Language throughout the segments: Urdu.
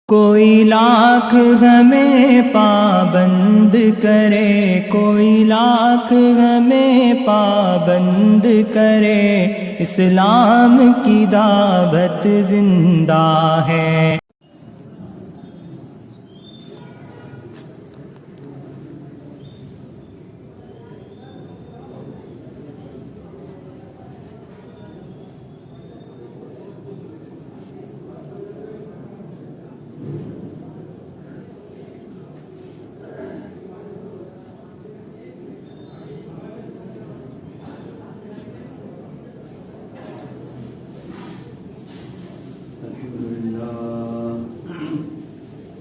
کوئی لاکھ ہمیں پابند کرے، کوئی لاکھ ہمیں پابند کرے، اسلام کی دعوت زندہ ہے۔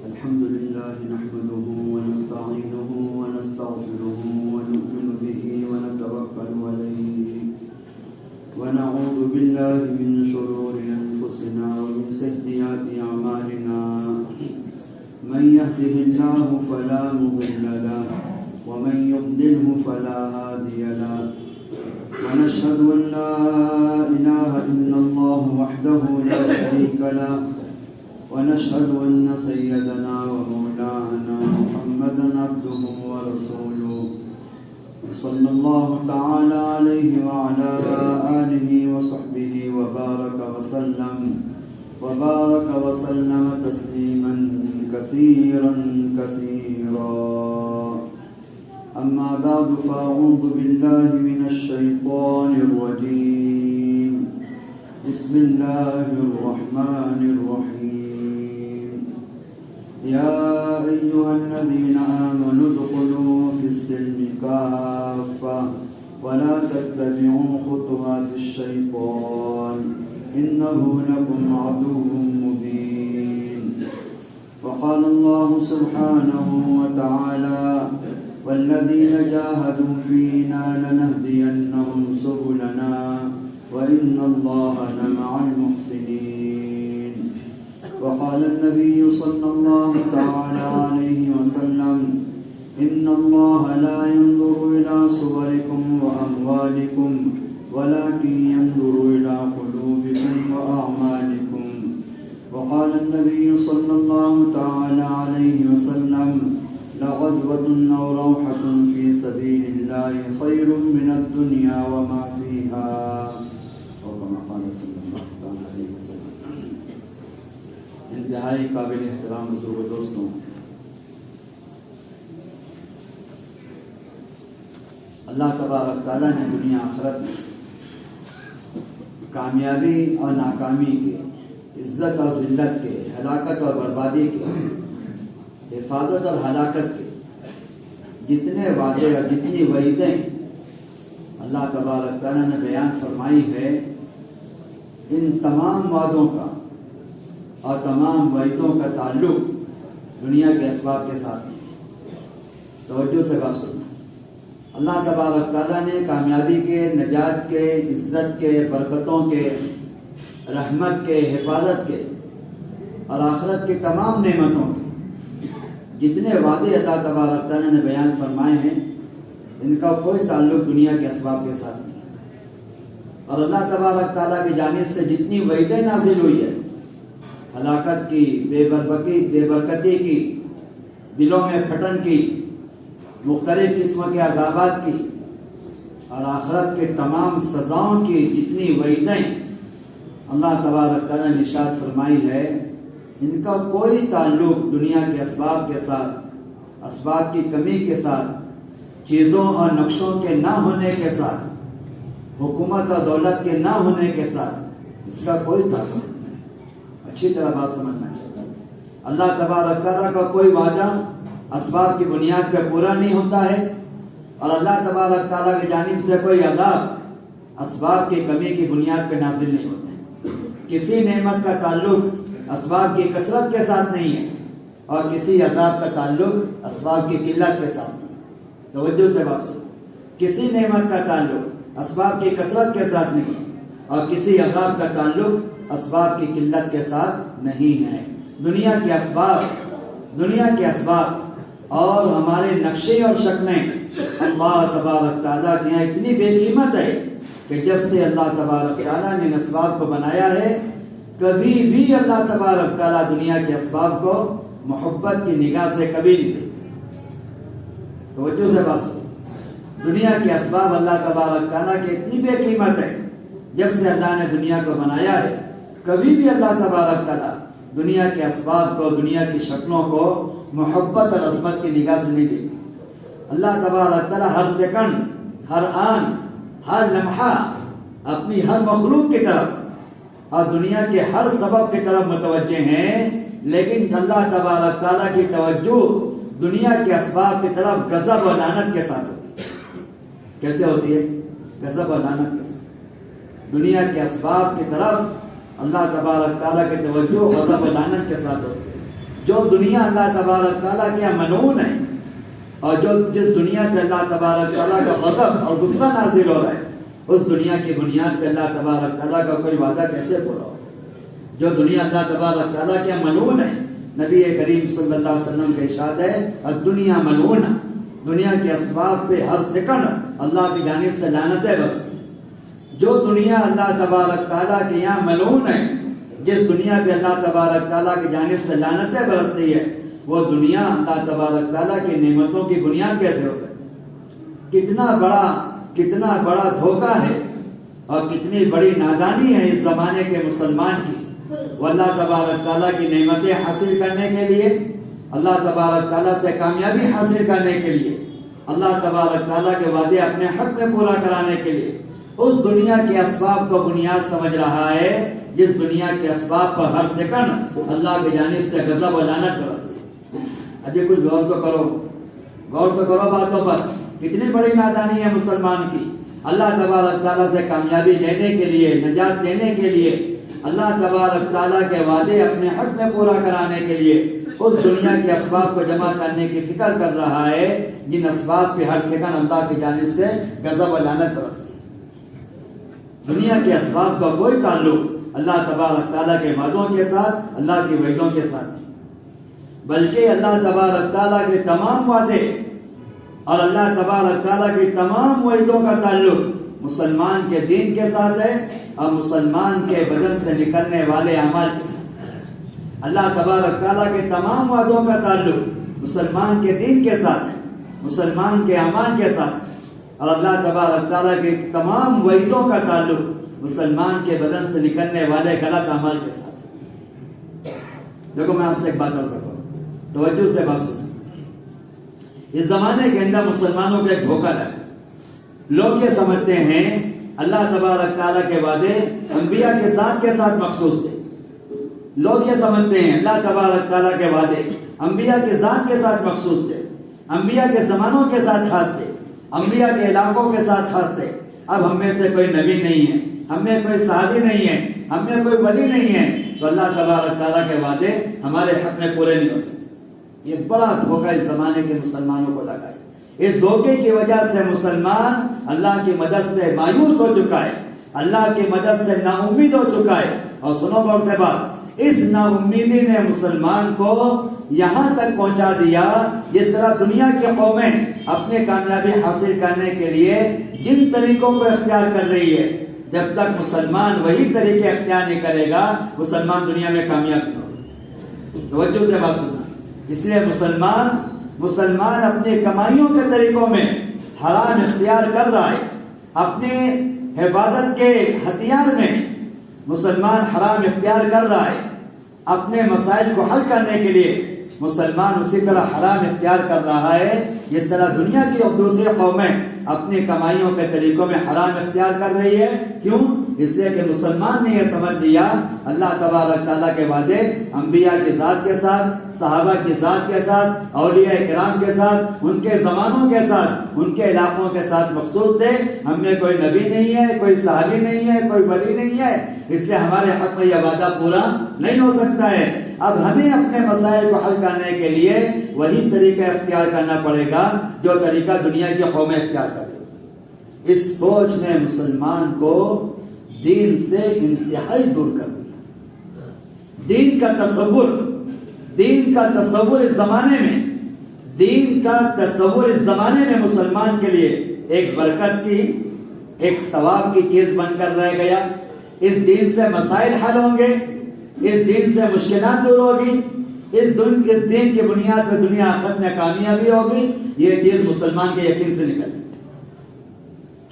الحمد لله نحمده ونستعينه ونستغفره ونؤمن به ونتوكل عليه ونعوذ بالله من شرور أنفسنا ومن سيئات أعمالنا من يهده الله فلا مضل له ومن يضلله فلا هادي له ونشهد أن لا إله إلا الله وحده لا شريك له ونشهد أن سيدنا ومولانا محمدا عبده ورسوله صلى الله تعالى عليه وعلى آله وصحبه وبارك وسلم تسليما كثيرا أما بعد فأعوذ بالله من الشيطان الرجيم بسم الله الرحمن الرحيم يا أيها الذين آمنوا ادخلوا في السلم كافة ولا تتبعوا خطوات الشيطان إنه لكم عدو مبين وقال الله سبحانه وتعالى والذين جاهدوا فينا لنهدينهم سبلنا وإن الله لمع المحسنين وقال النبي صلى الله تعالى عليه وسلم إن الله لا ينظر إلى صوركم وأموالكم ولكن ينظر إلى قلوبكم وأعمالكم وقال النبي صلى الله تعالى عليه وسلم لغدوة أو روحة في سبيل الله خير من الدنيا وما فيها وكما قال صلى الله عليه وسلم۔ انتہائی قابل احترام بزرگ دوستوں، اللہ تبارک تعالیٰ نے دنیا آخرت میں کامیابی اور ناکامی کے، عزت اور ذلت کے، ہلاکت اور بربادی کے، حفاظت اور ہلاکت کے جتنے وعدے اور جتنی وعیدیں اللہ تبارک تعالیٰ نے بیان فرمائی ہے، ان تمام وعدوں کا اور تمام وعیدوں کا تعلق دنیا کے اسباب کے ساتھ نہیں ہے۔ توجہ سے بات سننا، اللہ تبارک تعالیٰ نے کامیابی کے، نجات کے، عزت کے، برکتوں کے، رحمت کے، حفاظت کے اور آخرت کے تمام نعمتوں کے جتنے وعدے اللہ تبارک تعالیٰ نے بیان فرمائے ہیں، ان کا کوئی تعلق دنیا کے اسباب کے ساتھ نہیں ہے۔ اور اللہ تبارک تعالیٰ کی جانب سے جتنی وعیدیں نازل ہوئی ہے، ہلاکت کی، بے برکتی کی، دلوں میں پھٹن کی، مختلف قسم کے عذابات کی اور آخرت کے تمام سزاؤں کی جتنی وعیدیں اللہ تبارک تعالیٰ نے ارشاد فرمائی ہے، ان کا کوئی تعلق دنیا کے اسباب کے ساتھ، اسباب کی کمی کے ساتھ، چیزوں اور نقشوں کے نہ ہونے کے ساتھ، حکومت اور دولت کے نہ ہونے کے ساتھ اس کا کوئی تعلق نہیں۔ اچھی طرح بات سمجھنا چاہیے، اللہ تبارک تعالیٰ کا کوئی وعدہ اسباب کی بنیاد پہ پورا نہیں ہوتا ہے، اور اللہ تبارک تعالیٰ کی جانب سے کوئی عذاب اسباب کی کمی کی بنیاد پہ نازل نہیں ہوتا ہے۔ کسی نعمت کا تعلق اسباب کی کثرت کے ساتھ نہیں ہے، اور کسی عذاب کا تعلق اسباب کی قلت کے ساتھ نہیں ہے۔ توجہ سے بات سنو، کسی نعمت کا تعلق اسباب کی کثرت کے ساتھ نہیں ہے، اور کسی عذاب کا تعلق اسباب کی قلت کے ساتھ نہیں ہے۔ دنیا کے اسباب اور ہمارے نقشے اور شکلیں اللہ تبارک تعالیٰ کے یہاں اتنی بے قیمت ہے کہ جب سے اللہ تبارک تعالیٰ نے ان اسباب کو بنایا ہے، کبھی بھی اللہ تبارک تعالیٰ دنیا کے اسباب کو محبت کی نگاہ سے کبھی نہیں دیکھتے. توجہ سے بات سنو. دنیا کے اسباب اللہ تبارک تعالیٰ کی اتنی بے قیمت ہے. جب سے اللہ نے دنیا کو بنایا ہے کبھی بھی اللہ تبارک تعالیٰ دنیا کے اسباب کو, دنیا کی شکلوں کو محبت اور عظمت کی نگاہ سے نہیں دیکھتے. اللہ تبارک تعالیٰ ہر سیکنڈ, ہر آن, ہر لمحہ اپنی ہر مخلوق کی طرف اور دنیا کے ہر سبب کی طرف متوجہ ہیں, لیکن اللہ تبارک تعالیٰ کی توجہ دنیا کے اسباب کی طرف غضب و لعنت کے ساتھ ہوتی ہے. کیسے ہوتی ہے؟ غضب و لعنت کے ساتھ. دنیا کے اسباب کی طرف اللہ تبارک تعالیٰ کی توجہ غضب و لعنت کے ساتھ ہوتی ہے. جو دنیا اللہ تبارک تعالیٰ کے ملعون ہے اور جس دنیا پہ اللہ تبارک تعالیٰ کا غضب اور غصہ نازل ہو رہا ہے, اس دنیا کی بنیاد پہ اللہ تبارک تعالیٰ کا کوئی وعدہ کیسے پورا ہو؟ جو دنیا اللہ تبارک تعالیٰ کے ملعون ہے, نبی کریم صلی اللہ علیہ وسلم کا ارشاد ہے الدنیا ملعونہ, دنیا کے اسباب پہ ہر سیکنڈ اللہ کی جانب سے لعنتیں برستی. جو دنیا اللہ تبارک تعالیٰ کے یہاں ملعون ہے, جس دنیا پہ اللہ تبارک تعالیٰ کی جانب سے لعنتیں برستی ہے, وہ دنیا اللہ تبارک تعالیٰ کی نعمتوں کی بنیاد کیسے ہو سکتی؟ کتنا بڑا دھوکہ ہے اور کتنی بڑی نادانی ہے اس زمانے کے مسلمان کی. وہ اللہ تبارک تعالیٰ کی نعمتیں حاصل کرنے کے لیے, اللہ تبارک تعالیٰ سے کامیابی حاصل کرنے کے لیے, اللہ تبارک تعالیٰ کے وعدے اپنے حق میں پورا کرانے کے لیے اس دنیا کے اسباب کو بنیاد سمجھ رہا ہے جس دنیا کے اسباب پر ہر سیکنڈ اللہ کی جانب سے غضب و لعنت برستی. اجے کچھ غور تو کرو باتوں پر. کتنی بڑی نادانی ہے مسلمان کی. اللہ تبارک تعالیٰ سے کامیابی لینے کے لیے, نجات دینے کے لیے, اللہ تبارک تعالیٰ کے وعدے اپنے حق میں پورا کرانے کے لیے اس دنیا کے اسباب کو جمع کرنے کی فکر کر رہا ہے جن اسباب پہ ہر سیکنڈ اللہ کی جانب سے غضب و لعنت برستی. دنیا کے اسباب کا کوئی تعلق اللہ تبارک تعالیٰ کے وعدوں کے ساتھ, اللہ کی وعدوں کے ساتھ نہیں, بلکہ اللہ تبارک تعالیٰ کے تمام وعدے اور اللہ تبارک تعالیٰ کی تمام وعدوں کا تعلق مسلمان کے دین کے ساتھ ہے اور مسلمان کے بدن سے نکلنے والے اعمال کے ساتھ. اللہ تبارک تعالیٰ کے تمام وعدوں کا تعلق مسلمان کے دین کے ساتھ ہے, مسلمان کے اعمال کے ساتھ ہے, اور اللہ تبارک تعالیٰ کے تمام وعدوں کا تعلق مسلمان کے بدن سے نکلنے والے غلط اعمال کے ساتھ. دیکھو میں آپ سے ایک بات کر سکوں, توجہ سے بات سنیں. اس زمانے کے اندر مسلمانوں کا ایک دھوکہ ہے. لوگ یہ سمجھتے ہیں اللہ تبارک تعالیٰ کے وعدے انبیاء کے ساتھ مخصوص تھے. لوگ یہ سمجھتے ہیں اللہ تبارک تعالیٰ کے وعدے انبیاء کے ذات کے ساتھ مخصوص تھے, انبیاء کے زمانوں کے ساتھ خاص تھے, انبیاء کے علاقوں کے ساتھ خاص تھے. اب ہم میں سے کوئی نبی نہیں ہے, ہم میں کوئی صحابی نہیں ہے, ہم میں کوئی ولی نہیں ہے, تو اللہ تبارک تعالیٰ کے وعدے ہمارے حق میں پورے نہیں ہو سکتے. یہ بڑا دھوکہ اس زمانے کے مسلمانوں کو لگا ہے. اس دھوکے کی وجہ سے مسلمان اللہ کی مدد سے مایوس ہو چکا ہے, اللہ کی مدد سے نا امید ہو چکا ہے. اور سنو غور سے بات, اس نا امیدی نے مسلمان کو یہاں تک پہنچا دیا جس طرح دنیا کی قومیں اپنے کامیابی حاصل کرنے کے لیے جن طریقوں کو اختیار کر رہی ہے, جب تک مسلمان وہی طریقے اختیار نہیں کرے گا مسلمان دنیا میں کامیاب نہیں ہوگا. توجہ سے بات سننا. اس لیے مسلمان اپنے کمائیوں کے طریقوں میں حرام اختیار کر رہا ہے. اپنے حفاظت کے ہتھیار میں مسلمان حرام اختیار کر رہا ہے. اپنے مسائل کو حل کرنے کے لیے مسلمان اسی طرح حرام اختیار کر رہا ہے جس طرح دنیا کی اور دوسری قومیں اپنے کمائیوں کے طریقوں میں حرام اختیار کر رہی ہے. کیوں؟ اس لیے کہ مسلمان نے یہ سمجھ لیا اللہ تبارک تعالیٰ کے وعدے انبیاء کی ذات کے ساتھ, صحابہ کی ذات کے ساتھ, اولیاء کرام کے ساتھ, ان کے زمانوں کے ساتھ, ان کے علاقوں کے ساتھ مخصوص تھے. ہم میں کوئی نبی نہیں ہے, کوئی صحابی نہیں ہے, کوئی ولی نہیں ہے, اس لیے ہمارے حق میں یہ وعدہ پورا نہیں ہو سکتا ہے. اب ہمیں اپنے مسائل کو حل کرنے کے لیے وہی طریقہ اختیار کرنا پڑے گا جو طریقہ دنیا کی قومیں اختیار کریں. اس سوچ نے مسلمان کو دین سے انتہائی دور کر دیا. دین کا تصور اس زمانے میں مسلمان کے لیے ایک برکت کی, ایک ثواب کی چیز بن کر رہ گیا. اس دین سے مسائل حل ہوں گے, اس دین سے مشکلات دور ہوگی، اس دین کی بنیاد پہ دنیا آخرت میں کامیابی ہوگی، یہ چیز مسلمان کے یقین سے نکل۔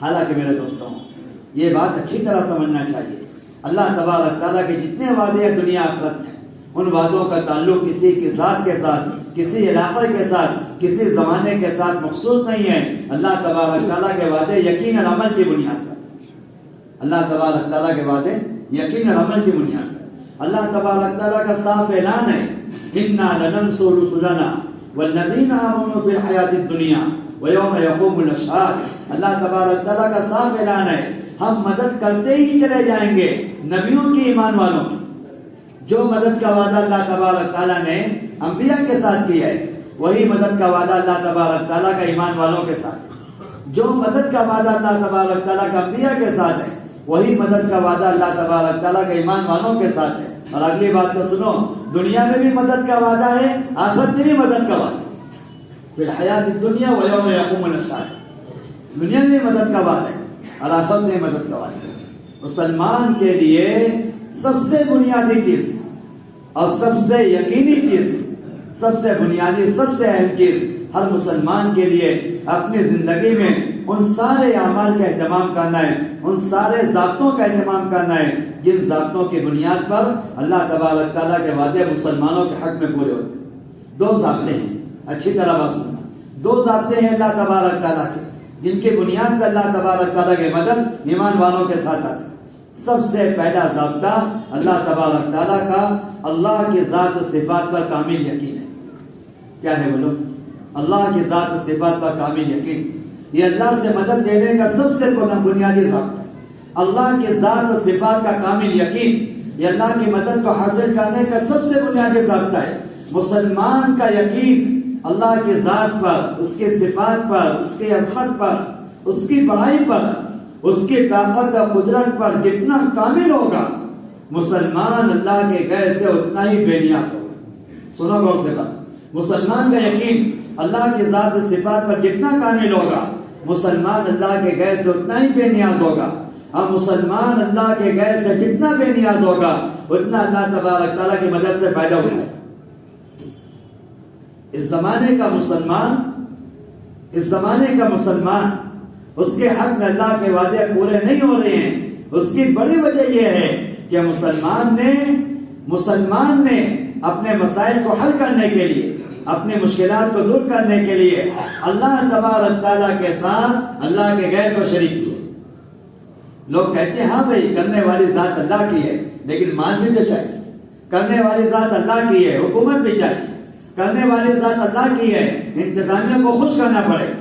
حالانکہ میرے دوستوں یہ بات اچھی طرح سمجھنا چاہیے، اللہ تبارک تعالیٰ کے جتنے وعدے ہیں دنیا آخرت میں، ان وعدوں کا تعلق کسی کی ذات کے ساتھ، کسی علاقے کے ساتھ، کسی زمانے کے ساتھ مخصوص نہیں ہے۔ اللہ تبارک تعالیٰ کے وعدے یقین اور عمل کی بنیاد پر، اللہ تبارک تعالیٰ کے وعدے یقین اور عمل کی بنیاد پر۔ اللہ تبارک تعالیٰ کا صاف اعلان ہے، اِنَّا لَنَنصُرُ رُسُلَنَا وَالَّذِينَ آمَنُوا فِي الْحَيَاةِ الدُّنْيَا وَيَوْمَ يَقُومُ الْأَشْهَادُ۔ اللہ تبارک تعالیٰ کا صاف اعلان ہے، ہم مدد کرتے ہی چلے جائیں گے نبیوں کی، ایمان والوں کی۔ جو مدد کا وعدہ اللہ تبارک تعالیٰ نے انبیاء کے ساتھ کیا ہے، وہی مدد کا وعدہ اللہ تبارک تعالیٰ کا ایمان والوں کے ساتھ ہے۔ جو مدد کا وعدہ اللہ تبارک تعالیٰ کا انبیاء کے ساتھ ہے، وہی مدد کا وعدہ اللہ تبارک تعالیٰ کا ایمان والوں کے ساتھ ہے۔ اور اگلی بات کو سنو، دنیا میں بھی مدد کا وعدہ ہے، آخرت میں بھی مدد کا وعدہ ہے۔ فی الحیات الدنیا ویوم یقوم الاشہاد، دنیا میں مدد کا وعدہ ہے اور آخرت میں مدد کا وعدہ ہے۔ مسلمان کے لیے سب سے بنیادی چیز اور سب سے یقینی چیز، سب سے بنیادی، سب سے اہم چیز ہر مسلمان کے لیے اپنی زندگی میں ان سارے اعمال کا اہتمام کرنا ہے، ان سارے ضابطوں کا اہتمام کرنا ہے جن ضابطوں کی بنیاد پر اللہ تبارک تعالیٰ کے وعدے مسلمانوں کے حق میں پورے ہوتے ہیں۔ دو ضابطے ہیں، اچھی طرح بات سننا، دو ضابطے ہیں اللہ تبارک تعالیٰ کے جن کی بنیاد پر اللہ تبارک تعالیٰ کی مدد ایمان والوں کے ساتھ آتی ہے۔ سب سے پہلا ضابطہ اللہ تبارک تعالیٰ کا اللہ کی ذات و صفات پر کامل یقین ہے۔ کیا ہے بولو؟ اللہ کی ذات و صفات پر کامل یقین، یہ اللہ سے مدد لینے کا سب سے بنیادی ضابطہ ہے۔ اللہ کی ذات و صفات کا کامل یقین، یہ اللہ کی مدد کو حاصل کرنے کا سب سے بنیادی ضابطہ ہے۔ مسلمان کا یقین اللہ کی ذات پر، اس کی صفات پر، اس کی عظمت پر، اس کی بڑائی پر، اس کی طاقت اور قدرت پر جتنا کامل ہوگا، مسلمان اللہ کے غیر سے اتنا ہی بے نیاز ہوگا۔ سنو غور سے بات، مسلمان کا یقین اللہ کی ذات و صفات پر جتنا کامل ہوگا، مسلمان اللہ کے غیر سے اتنا ہی بے نیاز ہوگا۔ اور مسلمان اللہ کے غیر سے جتنا بے نیاز ہوگا، اتنا اللہ تبارک تعالیٰ کی مدد سے فائدہ ہوگا۔ اس زمانے کا مسلمان اس کے حق میں اللہ کے وعدے پورے نہیں ہو رہے ہیں، اس کی بڑی وجہ یہ ہے کہ مسلمان نے اپنے مسائل کو حل کرنے کے لیے، اپنی مشکلات کو دور کرنے کے لیے اللہ تبارک تعالیٰ کے ساتھ اللہ کے غیر کو شریک کیا۔ لوگ کہتے ہیں ہاں بھائی کرنے والی ذات اللہ کی ہے، لیکن مال بھی تو چاہیے۔ کرنے والی ذات اللہ کی ہے، حکومت بھی چاہیے۔ کرنے والی ذات اللہ کی ہے، انتظامیہ کو خوش کرنا پڑے۔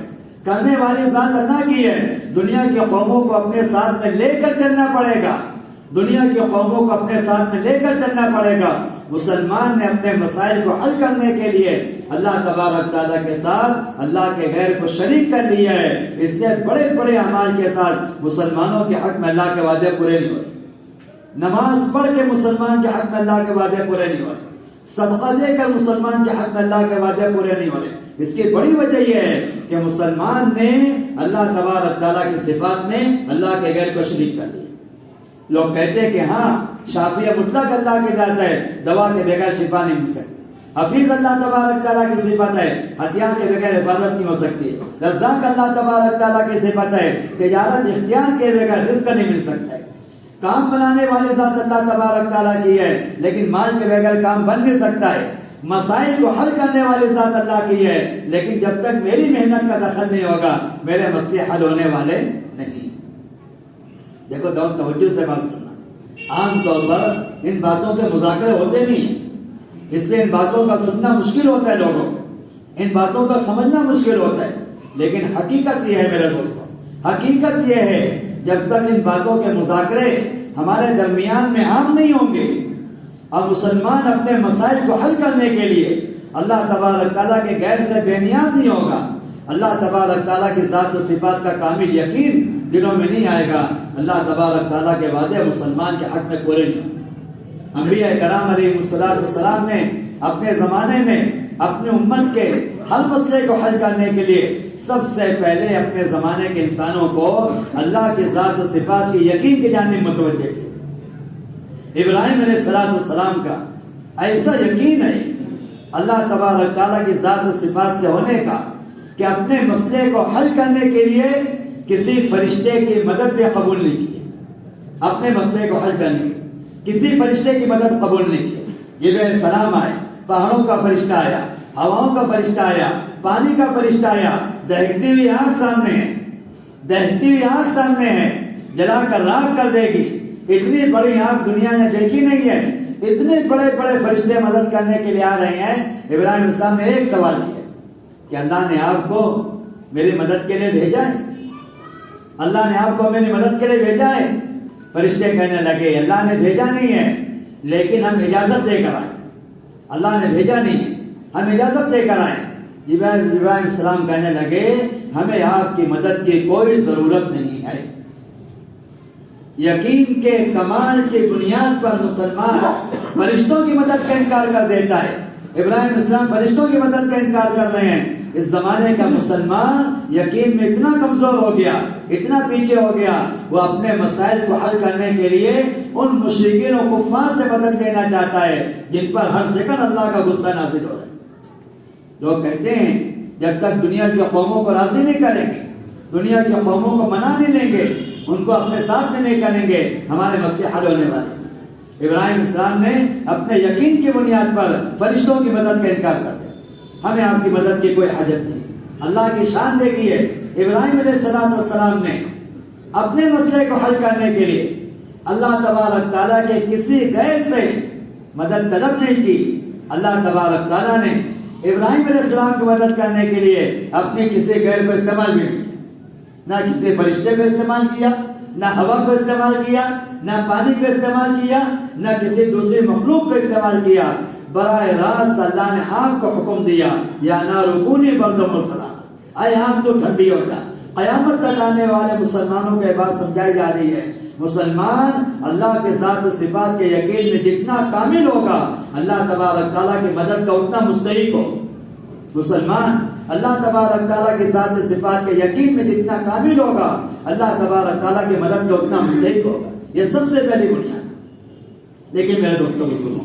کرنے والی ذات اللہ کی ہے، دنیا کی قوموں کو اپنے ساتھ میں لے کر چلنا پڑے گا، دنیا کی قوموں کو اپنے ساتھ میں لے کر چلنا پڑے گا۔ مسلمان نے اپنے مسائل کو حل کرنے کے لیے اللہ تبارک تعالیٰ کے ساتھ اللہ کے غیر کو شریک کر لیا ہے، اس لیے بڑے بڑے اعمال کے ساتھ مسلمانوں کے حق میں اللہ کے وعدے پورے نہیں ہو رہے۔ نماز پڑھ کے مسلمان کے حق میں اللہ کے وعدے پورے نہیں ہو رہے، صدقہ دے کر مسلمان کے حق میں اللہ کے وعدے پورے نہیں ہو رہے۔ اس کی بڑی وجہ یہ ہے کہ مسلمان نے اللہ تبارک تعالیٰ کی صفات میں اللہ کے غیر کو شریک کر لیا۔ لوگ کہتے ہیں کہ ہاں شافیہ مطلق اللہ کی ذات ہے، دوا کے بغیر شفا نہیں مل سکتی۔ حفیظ اللہ تبارک تعالیٰ کی صفت ہے، ہتھیار کے بغیر حفاظت نہیں ہو سکتی۔ رزاق اللہ تبارک تعالیٰ کی صفت ہے، تجارت اختیار کے بغیر رزق نہیں مل سکتا ہے۔ کام بنانے والی ذات اللہ تبارک تعالیٰ کی ہے، لیکن مال کے بغیر کام بن بھی سکتا ہے۔ مسائل کو حل کرنے والی ذات اللہ کی ہے، لیکن جب تک میری محنت کا دخل نہیں ہوگا میرے مسئلے حل ہونے والے نہیں۔ دیکھو توجہ سے بات سننا، عام طور پر ان باتوں کے مذاکرے ہوتے نہیں ہیں، اس لیے ان باتوں کا سننا مشکل ہوتا ہے لوگوں کو، ان باتوں کا سمجھنا مشکل ہوتا ہے۔ لیکن حقیقت یہ ہے میرے دوستوں، حقیقت یہ ہے جب تک ان باتوں کے مذاکرے ہمارے درمیان میں عام نہیں ہوں گے اور مسلمان اپنے مسائل کو حل کرنے کے لیے اللہ تبارک تعالیٰ کے غیر سے بے نیاز نہیں ہوگا، اللہ تبارک تعالیٰ کی ذات و صفات کا کامل یقین دلوں میں نہیں آئے گا، اللہ تبارک تعالیٰ کے وعدے مسلمان کے حق میں پورے نہیں ہوں۔ انبیاء کرام علیہ السلام نے اپنے زمانے میں اپنی امت کے ہر مسئلے کو حل کرنے کے لیے سب سے پہلے اپنے زمانے کے انسانوں کو اللہ کی ذات و صفات کی یقین کی جانب متوجہ کیا۔ ابراہیم علیہ السلام کا ایسا یقین ہے اللہ تبارک تعالیٰ کی ذات و صفات سے ہونے کا کہ اپنے مسئلے کو حل کرنے کے لیے کسی فرشتے کی مدد بھی قبول نہیں کی. اپنے مسئلے کو حل کرنے کی کسی فرشتے کی مدد قبول نہیں کی. جبرائیل علیہ السلام آئے, پہاڑوں کا فرشتہ آیا, ہواؤں کا فرشتہ آیا, پانی کا فرشتہ آیا, دہکتی ہوئی آگ سامنے ہے, دہکتی ہوئی آگ سامنے ہے, جلا کر راکھ کر دے گی. اتنی بڑی آگ دنیا نے دیکھی نہیں ہے. اتنے بڑے بڑے فرشتے مدد کرنے کے لیے آ رہے ہیں. ابراہیم علیہ السلام نے ایک سوال کیا کہ اللہ نے آپ کو میری مدد کے لیے بھیجا ہے؟ اللہ نے آپ کو میری مدد کے لیے بھیجا ہے؟ فرشتے کہنے لگے اللہ نے بھیجا نہیں ہے, لیکن ہم اجازت دے کر آئے. اللہ نے بھیجا نہیں ہے, ہم اجازت دے کر آئے. ابراہیم علیہ السلام کہنے لگے ہمیں آپ کی مدد کی کوئی ضرورت نہیں ہے. یقین کے کمال کی بنیاد پر مسلمان فرشتوں کی مدد کا انکار کر دیتا ہے. ابراہیم علیہ السلام فرشتوں کی مدد کا انکار کر رہے ہیں. اس زمانے کا مسلمان یقین میں اتنا کمزور ہو گیا, اتنا پیچھے ہو گیا, وہ اپنے مسائل کو حل کرنے کے لیے ان مشرکین و کفار سے مدد لینا چاہتا ہے جن پر ہر سیکنڈ اللہ کا غصہ نازل ہو رہا ہے. لوگ کہتے ہیں جب تک دنیا کی قوموں کو راضی نہیں کریں گے, دنیا کی قوموں کو منا نہیں لیں گے, ان کو اپنے ساتھ میں نہیں کریں گے, ہمارے مسئلے حل ہونے والے. ابراہیم علیہ السلام نے اپنے یقین کی بنیاد پر فرشتوں کی مدد کا انکار کر دیا. ہمیں آپ کی مدد کی کوئی حاجت نہیں. اللہ کی شان دیکھیے, ابراہیم علیہ السلام نے اپنے مسئلے کو حل کرنے کے لیے اللہ تبارک تعالیٰ کے کسی غیر سے مدد طلب نہیں کی. اللہ تبارک تعالیٰ نے ابراہیم علیہ السلام کی مدد کرنے کے لیے اپنے کسی غیر کو استعمال بھی نہیں کیا. نہ کسی فرشتے کو استعمال کیا, نہ ہوا کو استعمال کیا, نہ پانی کو استعمال کیا, نہ کسی دوسری مخلوق کو استعمال کیا. براہ راست اللہ نے آگ کو حکم دیا یا نار کونی بردم و سلام, اے آگ تو ٹھنڈی ہو جا. قیامت تک آنے والے مسلمانوں کے بات سمجھائی جا رہی ہے. مسلمان اللہ کے ذات و صفات کے یقین میں جتنا کامل ہوگا اللہ تبارک تعالیٰ کی مدد کا اتنا مستحق ہو. مسلمان اللہ تبارک تعالیٰ کی ذات و صفات کے یقین میں جتنا کامل ہوگا اللہ تبارک تعالیٰ کی مدد کا اتنا مستحق ہوگا. یہ سب سے پہلی بنیاد. لیکن میرے دوستوں کو سنو,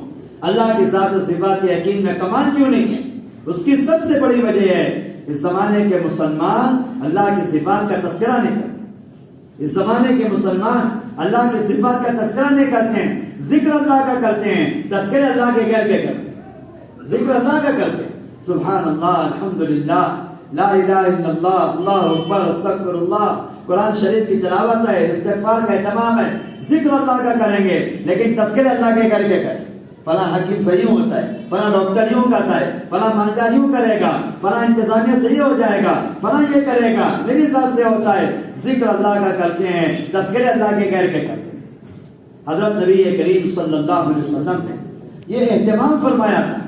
اللہ کی ذات و صفات کے یقین میں کمال کیوں نہیں ہے؟ اس کی سب سے بڑی وجہ ہے اس زمانے کے مسلمان اللہ کی صفات کا تذکرہ نہیں کرتے. اس زمانے کے مسلمان اللہ کی صفات کا تذکرہ نہیں کرتے ہیں. ذکر اللہ کا کرتے ہیں, تذکرے اللہ کے غیر کے کرتے ہیں. ذکر اللہ کا کرتے ہیں, سبحان اللہ, الحمدللہ, لا الہ الا اللہ, اللہ اکبر, استغفر اللہ. قرآن شریف کی تلاوت ہے, استغفار کا اہتمام ہے, ذکر اللہ کا کریں گے, لیکن تذکرے اللہ کے کر کے کریں. فلاں حکیم صحیح ہوتا ہے, فلاں ڈاکٹر یوں کرتا ہے, فلاں مالدار یوں کرے گا, فلاں انتظامیہ صحیح ہو جائے گا, فلاں یہ کرے گا, میری ذات سے ہوتا ہے. ذکر اللہ کا کرتے ہیں, تذکرے اللہ کے غیر کے کرتے ہیں. حضرت نبی کریم صلی اللہ علیہ وسلم نے یہ اہتمام فرمایا تھا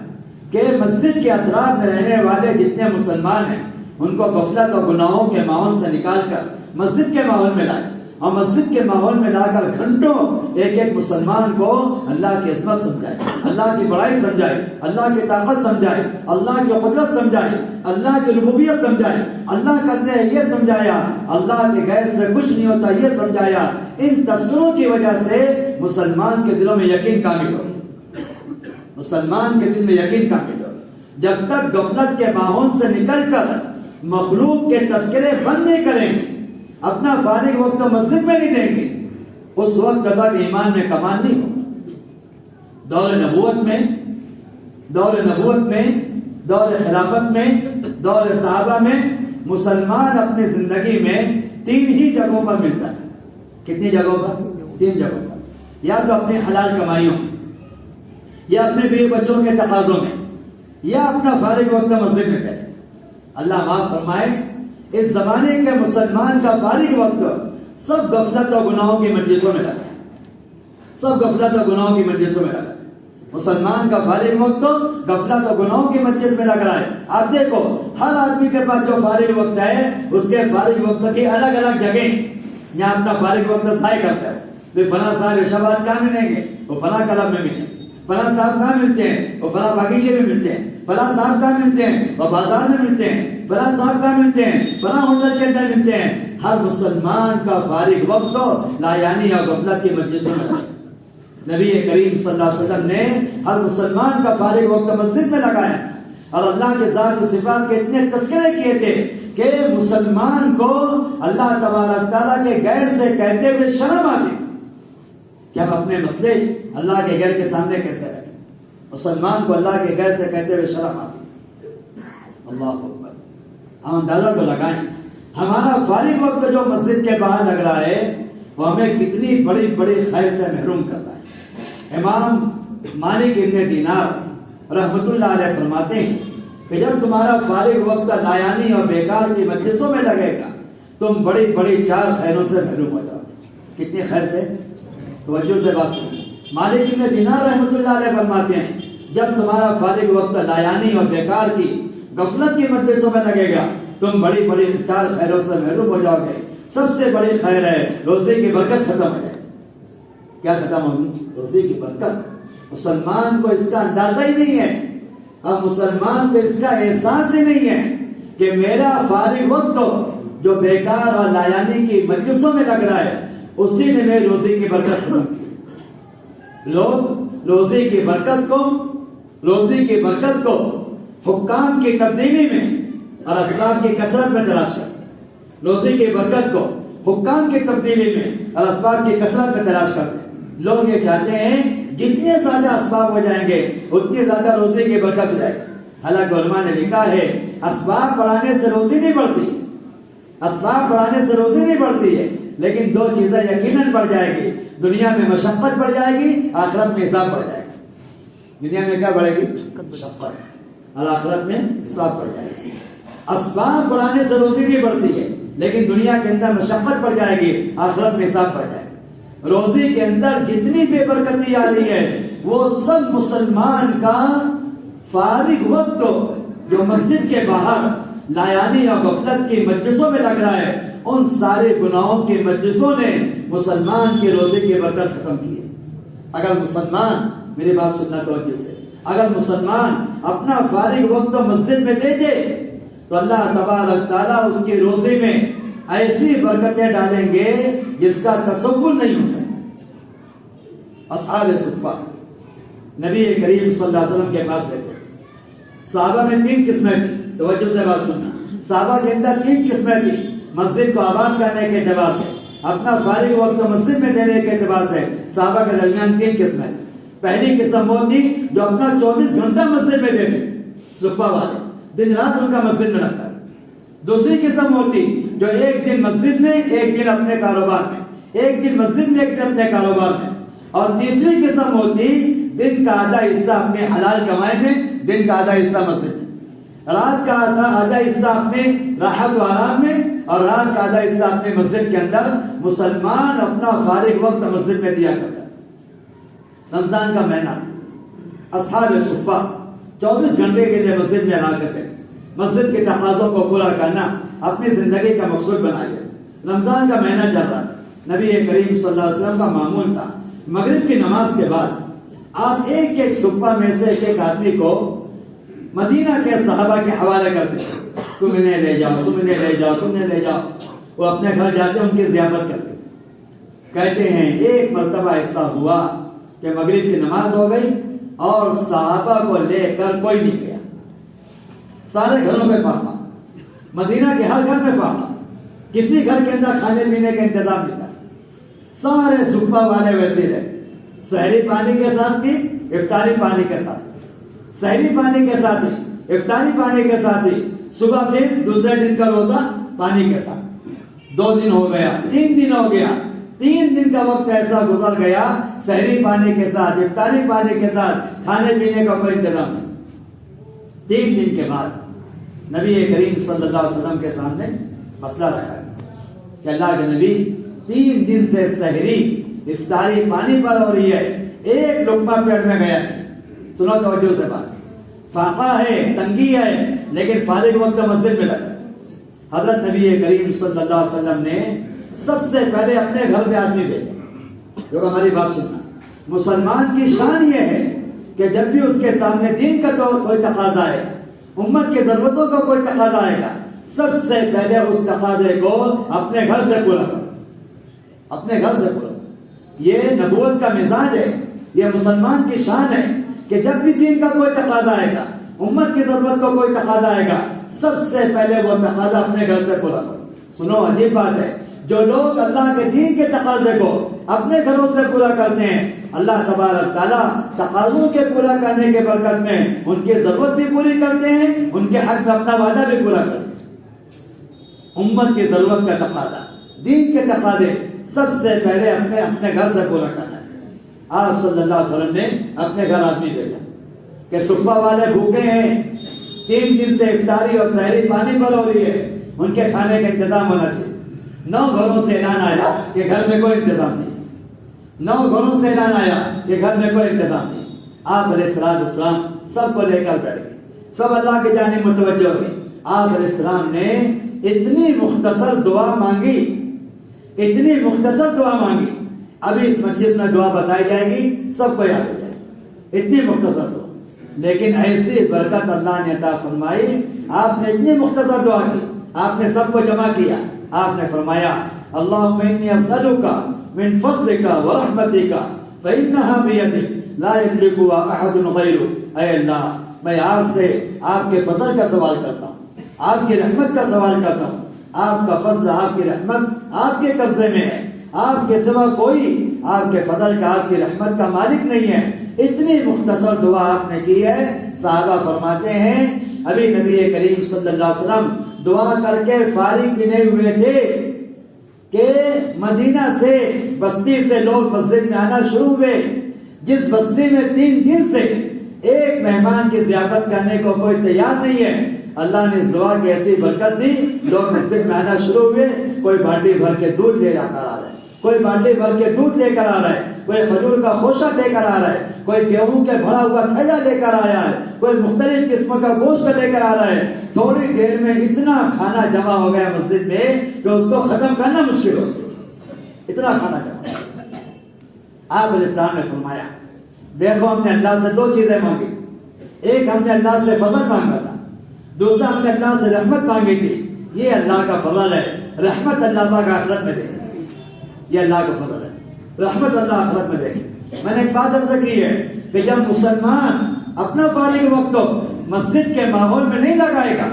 کہ مسجد کے اطراف میں رہنے والے جتنے مسلمان ہیں ان کو غفلت اور گناہوں کے ماحول سے نکال کر مسجد کے ماحول میں لائے, اور مسجد کے ماحول میں لا کر گھنٹوں ایک ایک مسلمان کو اللہ کی عظمت سمجھائے, اللہ کی بڑائی سمجھائے, اللہ کی طاقت سمجھائے, اللہ کی قدرت سمجھائے, اللہ کی ربوبیت سمجھائے, اللہ کرتے ہیں یہ سمجھایا, اللہ کے غیر سے کچھ نہیں ہوتا یہ سمجھایا. ان تذکروں کی وجہ سے مسلمان کے دلوں میں یقین کامل ہو, مسلمان کے دل میں یقین کامل ہو. جب تک غفلت کے ماحول سے نکل کر مخلوق کے تذکرے بند نہیں کریں گے, اپنا فارغ وقت تو مسجد میں نہیں دیں گے, اس وقت تک ایمان میں کمال نہیں ہو. دور نبوت میں, دور خلافت میں, دور صحابہ میں مسلمان اپنی زندگی میں 3 ہی جگہوں پر ملتا ہے. کتنی جگہوں پر؟ 3 جگہوں پر. یا تو اپنی حلال کمائیوں میں, یا اپنے بیوی بچوں کے تقاضوں میں, یا اپنا فارغ وقت مسجد میں کرے. اللہ معاف فرمائے, اس زمانے کے مسلمان کا فارغ وقت سب غفلت اور گناہوں کی مجلسوں میں لگا, سب غفلت اور گناہوں کی مجلسوں میں لگا. مسلمان کا فارغ وقت غفلت اور گناہوں کی مجلس میں لگ رہا ہے. آپ دیکھو ہر آدمی کے پاس جو فارغ وقت ہے اس کے فارغ وقت کی الگ الگ جگہیں یہاں اپنا فارغ وقت ضائع کرتا ہے. فلاں صاحب شباب کہاں ملیں گے؟ وہ فلاں کلب میں ملیں گے. فلاں صاحب کہاں ملتے ہیں؟ وہ فلاں باغیچے میں ملتے ہیں. فلاں صاحب کہاں ملتے ہیں؟ وہ بازار میں ملتے ہیں. فلاں صاحب کہاں ملتے ہیں؟ فلاں ہوٹل کے اندر ملتے ہیں. ہر مسلمان کا فارغ وقت لا یعنی یا غفلت کی مجلسوں میں. نبی کریم صلی اللہ علیہ وسلم نے ہر مسلمان کا فارغ وقت مسجد میں لگایا اور اللہ کے ذات و صفات کے اتنے تذکرے کیے تھے کہ مسلمان کو اللہ تبارک تعالیٰ کے غیر سے کہتے ہوئے شرم آتی کہ ہم اپنے مسئلے اللہ کے غیر کے سامنے کیسے رکھیں. مسلمان کو اللہ کے غیر سے کہتے ہوئے شرم آتی. اللہ اکبر. ہم اندازہ تو لگائیں ہمارا فارغ وقت جو مسجد کے باہر لگ رہا ہے وہ ہمیں کتنی بڑی بڑی خیر سے محروم کر رہا ہے. امام مالک ابن دینار رحمت اللہ علیہ فرماتے ہیں کہ جب تمہارا فارغ وقت لایانی اور بیکار کی مجلسوں میں لگے گا تم بڑی بڑی 4 خیروں سے محروم ہو جاؤ گے. کتنی خیر سے؟ توجہ سے بات سنیں. مالک ابن دینار رحمت اللہ علیہ فرماتے ہیں جب تمہارا فارغ وقت لایانی اور بیکار کی غفلت کی مجلسوں میں لگے گا تم بڑی بڑی 4 خیروں سے محروم ہو جاؤ گے. سب سے بڑی خیر ہے روزے کی برکت ختم ہو جائے. کیا ختم ہوگی؟ روزے کی برکت. مسلمان کو اس کا اندازہ ہی نہیں ہے. اب مسلمان کو اس کا احساس ہی نہیں ہے کہ میرا فارغ وقت جو بیکار اور لایانی کی مجلسوں میں لگ رہا ہے اسی نے میرے روزے کی برکت ختم کی. لوگ روزے کی برکت کو حکام کی تبدیلی میں اور اسباب کی کثرت میں تلاش کرتے. روزے کی برکت کو حکام کی تبدیلی میں اور اسباب کی کثرت میں تلاش کرتے. لوگ یہ چاہتے ہیں جتنے زیادہ اسباب ہو جائیں گے اتنی زیادہ روزے کی برکت ہو جائے گی. حالانکہ علماء نے لکھا ہے اسباب بڑھانے سے روزی نہیں بڑھتی. اسباب بڑھانے سے روزی نہیں بڑھتی ہے لیکن 2 چیزیں یقیناً بڑھ جائے گی. دنیا میں مشقت بڑھ جائے گی, آخرت میں حساب بڑھ جائے گا. دنیا میں کیا بڑھے گی؟ مشقت. اور آخرت میں حساب بڑھ جائے گی. اسباب بڑھانے سے روزی نہیں بڑھتی ہے لیکن دنیا کے اندر مشقت بڑھ جائے گی, آخرت میں حساب بڑھ جائے گا. روزی کے اندر جتنی بے برکتی آ رہی ہے وہ سب مسلمان کا فارغ وقت جو مسجد کے باہر لایانی اور غفلت کی مجلسوں میں لگ رہا ہے ان سارے گناہوں کی مجلسوں نے مسلمان کے روزے کی برکت ختم کی ہے. اگر مسلمان, میری بات سننا توجہ سے, اگر مسلمان اپنا فارغ وقت مسجد میں دے دے تو اللہ تبارک تعالیٰ اس کے روزے میں ایسی برکتیں ڈالیں گے جس کا تصور نہیں ہو سکتا. اصحاب صفہ نبی کریم صلی اللہ علیہ وسلم کے پاس رہتے. صحابہ میں 3 قسمیں تھی. توجہ سے بات سننا. صحابہ کے اندر 3 قسمیں تھی. مسجد کو آباد کرنے کے اعتبار سے, اپنا فارغ وقت مسجد میں دینے کے اعتبار سے صحابہ کے درمیان 3 قسمیں تھی. پہلی قسم وہ تھی جو اپنا 24 گھنٹہ مسجد میں دیتے, صفہ والے, دن رات ان کا مسجد میں لگتا. دوسری قسم ہوتی جو ایک دن مسجد میں ایک دن اپنے کاروبار میں, ایک دن مسجد میں ایک دن اپنے کاروبار میں. اور تیسری قسم ہوتی دن کا آدھا حصہ اپنے حلال کمائی میں, دن کا آدھا حصہ مسجد میں, رات کا آدھا حصہ اپنے راحت و آرام میں اور رات کا آدھا حصہ اپنے مسجد کے اندر. مسلمان اپنا فارغ وقت مسجد میں دیا کرتا. رمضان کا مہینہ, اصحاب صفہ 24 گھنٹے کے لیے مسجد میں رہا کرتے. مسجد کے تقاضوں کو پورا کرنا اپنی زندگی کا مقصود بنایا. رمضان کا مہینہ چل رہا. نبی کریم صلی اللہ علیہ وسلم کا معمول تھا مغرب کی نماز کے بعد آپ ایک ایک صفہ میں سے ایک آدمی کو مدینہ کے صحابہ کے حوالے کرتے. تم انہیں لے جاؤ, تم انہیں لے جاؤ, تم انہیں لے جاؤ. وہ اپنے گھر جاتے ان کی ضیافت کرتے. کہتے ہیں ایک مرتبہ ایسا ہوا کہ مغرب کی نماز ہو گئی اور صحابہ کو لے کر کوئی نہیں گیا. سارے گھروں میں فاقہ, مدینہ کے ہر گھر میں فاقہ, کسی گھر کے اندر کھانے پینے کا انتظام نہیں تھا. سارے صفہ والے ویسے رہے. سحری پانی کے ساتھ تھی, افطاری پانی کے ساتھ, سحری پانی کے ساتھ ہی, افطاری پانی کے ساتھ ہی, صبح پھر دوسرے دن کا روزہ پانی کے ساتھ. 2 دن ہو گیا, 3 دن ہو گیا, 3 دن کا وقت ایسا گزر گیا سحری پانی کے ساتھ, افطاری پانی کے ساتھ, کھانے پینے کا کوئی انتظام نہیں. 3 دن کے بعد نبی کریم صلی اللہ علیہ وسلم کے سامنے مسئلہ رکھا کہ اللہ کے نبی 3 دن سے سحری افطاری پانی پر ہو رہی ہے, ایک لقمہ پیٹ میں گیا نہیں. سنو توجہ سے بات, فاقہ ہے, تنگی ہے, لیکن فارغ وقت مسجد میں لگا. حضرت نبی کریم صلی اللہ علیہ وسلم نے سب سے پہلے اپنے گھر پہ آدمی بھیجا. جو ہماری بات سننا, مسلمان کی شان یہ ہے کہ جب بھی اس کے سامنے دین کا کوئی تقاضا ہے, امت کی ضرورتوں کا کوئی تقاضا آئے گا, سب سے پہلے اس تقاضے کو اپنے گھر سے پورا کرو, اپنے گھر سے پورا. یہ نبوت کا مزاج ہے یہ مسلمان کی شان ہے کہ جب بھی دین کا کوئی تقاضا آئے گا، امت کی ضرورت کو کوئی تقاضا آئے گا، سب سے پہلے وہ تقاضا اپنے گھر سے پورا کرو۔ سنو، عجیب بات ہے، جو لوگ اللہ کے دین کے تقاضے کو اپنے گھروں سے پورا کرتے ہیں، اللہ تبارک تعالیٰ تقاضوں کے پورا کرنے کے برکت میں ان کی ضرورت بھی پوری کرتے ہیں، ان کے حق میں اپنا وعدہ بھی پورا کرتے ہیں۔ امت کی ضرورت کا تقاضا، دین کے تقاضے سب سے پہلے اپنے گھر سے پورا کرنا ہے۔ آپ صلی اللہ علیہ وسلم نے اپنے گھر آدمی بھیجا کہ صفہ والے بھوکے ہیں، 3 دن سے افطاری اور سحری پانی پر ہو رہی ہے، ان کے کھانے کا انتظام ہونا چاہیے۔ 9 گھروں سے اعلان آیا کہ گھر میں کوئی انتظام نہیں، 9 گھروں سے اعلان آیا کہ گھر میں کوئی انتظام نہیں۔ آپ علیہ السلام سب کو لے کر بیٹھ گئے، سب اللہ کی جانب متوجہ ہو گئے۔ آپ علیہ السلام نے اتنی مختصر دعا مانگی، اتنی مختصر دعا مانگی، ابھی اس مجلس میں دعا بتائی جائے گی، سب کو یاد ہو جائے گی، اتنی مختصر دعا، لیکن ایسی برکت اللہ نے عطا فرمائی۔ آپ نے اتنی مختصر دعا کی، آپ نے سب کو جمع کیا، آپ نے فرمایا اللہم انی اسألک من فضلک ورحمتک فإنہا بیدک لا یملکها احد غیرک۔ اے اللہ، میں آپ سے آپ کے فضل کا سوال کرتا ہوں، آپ کی رحمت کا سوال کرتا ہوں۔ آپ کا فضل، آپ کی رحمت آپ کے قبضے میں ہے، آپ کے سوا کوئی آپ کے فضل کا، آپ کی رحمت کا مالک نہیں ہے۔ اتنی مختصر دعا آپ نے کی ہے۔ صحابہ فرماتے ہیں ابھی نبی کریم صلی اللہ علیہ وسلم دعا کر کے فارغ بھی نہیں ہوئے تھے کہ مدینہ سے، بستی سے لوگ مسجد میں آنا شروع ہوئے۔ جس بستی میں 3 دن سے ایک مہمان کی ضیافت کرنے کو کوئی تیار نہیں ہے، اللہ نے اس دعا کی ایسی برکت دی، لوگ مسجد میں آنا شروع ہوئے۔ کوئی بالٹی بھر کے دودھ لے کر آ رہا ہے، کوئی بالٹی بھر کے دودھ لے کر آ رہا ہے، کوئی کھجور کا خوشہ لے کر آ رہا ہے، کوئی گیہوں کے بھرا ہوا تھیلا لے کر آیا ہے، کوئی مختلف قسم کا گوشت لے کر آ رہا ہے۔ تھوڑی دیر میں اتنا کھانا جمع ہو گیا مسجد میں کہ اس کو ختم کرنا مشکل ہو گیا، اتنا کھانا جمع۔ آپ علیہ السلام نے فرمایا دیکھو، ہم نے اللہ سے 2 چیزیں مانگی، ایک ہم نے اللہ سے فضل مانگا تھا، دوسرا ہم نے اللہ سے رحمت مانگی تھی۔ یہ اللہ کا فضل ہے، رحمت اللہ پاک آخرت میں دے گا، یہ اللہ کا فضل ہے، رحمت اللہ آخرت میں دے گا۔ میں نے ایک بات عرض کی ہے کہ جب مسلمان اپنا فارغ وقت مسجد کے ماحول میں نہیں لگائے گا،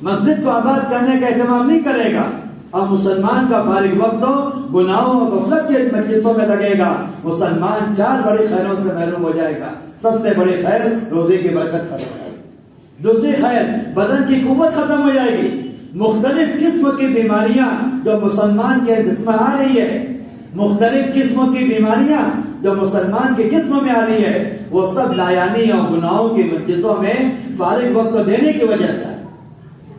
مسجد کو آباد کرنے کا اہتمام نہیں کرے گا، اور مسلمان کا فارغ وقت گناہوں اور غفلت کے مجلسوں میں لگے گا، مسلمان 4 بڑی خیروں سے محروم ہو جائے گا۔ سب سے بڑی خیر روزے کی برکت ختم ہو جائے گی، دوسری خیر بدن کی قوت ختم ہو جائے گی، مختلف قسم کی بیماریاں جو مسلمان کے جسم میں آ رہی ہے، مختلف قسم کی بیماریاں جو مسلمان کے جسم میں آ رہی ہے، وہ سب لایانی اور گناہوں کی مجلسوں میں فارغ وقت دینے کی وجہ سے۔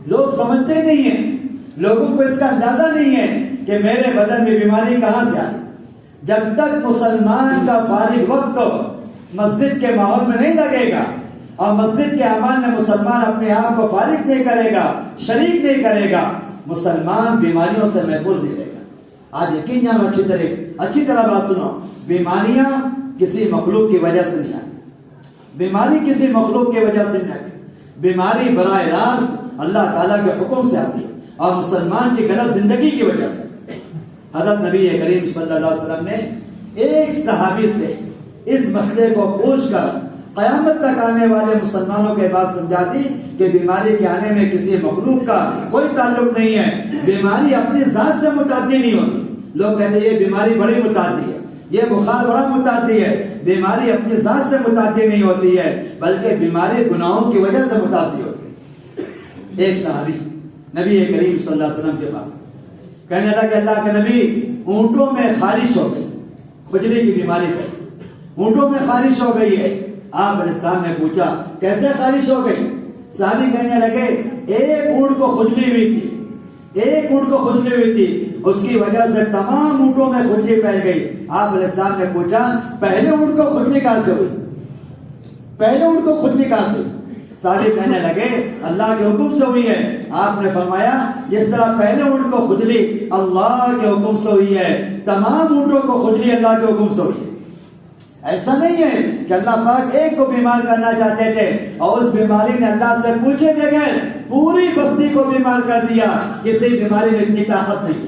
لوگ سمجھتے نہیں ہیں، لوگوں کو اس کا اندازہ نہیں ہے کہ میرے بدن میں بیماری کہاں سے آئی۔ جب تک مسلمان کا فارغ وقت مسجد کے ماحول میں نہیں لگے گا اور مسجد کے اعمال میں مسلمان اپنے آپ کو فارغ نہیں کرے گا، شریک نہیں کرے گا، مسلمان بیماریوں سے محفوظ نہیں رہے گا۔ آج یقین جانو، اچھی طرح بات سنو، بیماریاں کسی مخلوق کی وجہ سے نہیں آتی، بیماری کسی مخلوق کی وجہ سے نہیں آتی، بیماری براہ راست اللہ تعالیٰ کے حکم سے آتی ہے اور مسلمان کی غلط زندگی کی وجہ سے۔ حضرت نبی کریم صلی اللہ علیہ وسلم نے ایک صحابی سے اس مسئلے کو پوچھ کر قیامت تک آنے والے مسلمانوں کے بات سمجھا دی کہ بیماری کے آنے میں کسی مخلوق کا کوئی تعلق نہیں ہے، بیماری اپنی ذات سے متعدی نہیں ہوتی۔ لوگ کہتے ہیں یہ بیماری بڑی متعدی ہے، یہ بخار بڑا متعدی ہے، بیماری اپنی ذات سے متعدی نہیں ہوتی ہے، بلکہ بیماری گناہوں کی وجہ سے متعدی ہوتی ہے۔ ایک صحابی نبی کریم صلی اللہ علیہ وسلم کے پاس کہنے لگا کہ اللہ کے نبی، اونٹوں میں خارش ہو گئی، کھجلی کی بیماری ہے، اونٹوں میں خارش ہو گئی ہے۔ آپ علیہ السلام نے پوچھا کیسے خارش ہو گئی؟ صحابی کہنے لگے ایک اونٹ کو کھجلی ہوئی تھی، ایک اونٹ کو کھجلی ہوئی تھی، اس کی وجہ سے تمام اونٹوں میں کھجلی پھیل گئی۔ آپ علیہ السلام نے پوچھا پہلے اونٹ کو کھجلی کہاں سے ہوئی؟ پہلے اونٹ کو کھجلی کہاں سے؟ صحابی کہنے لگے اللہ کے حکم سے ہوئی ہے۔ آپ نے فرمایا جس طرح پہلے اونٹ کو کھجلی اللہ کے حکم سے ہوئی ہے، تمام اونٹوں کو کھجلی اللہ کے حکم سے ہوئی ہے۔ ایسا نہیں ہے کہ اللہ پاک ایک کو بیمار کرنا چاہتے تھے اور اس بیماری نے اللہ سے پوچھے بغیر پوری بستی کو بیمار کر دیا، کسی بیماری میں اتنی طاقت نہیں۔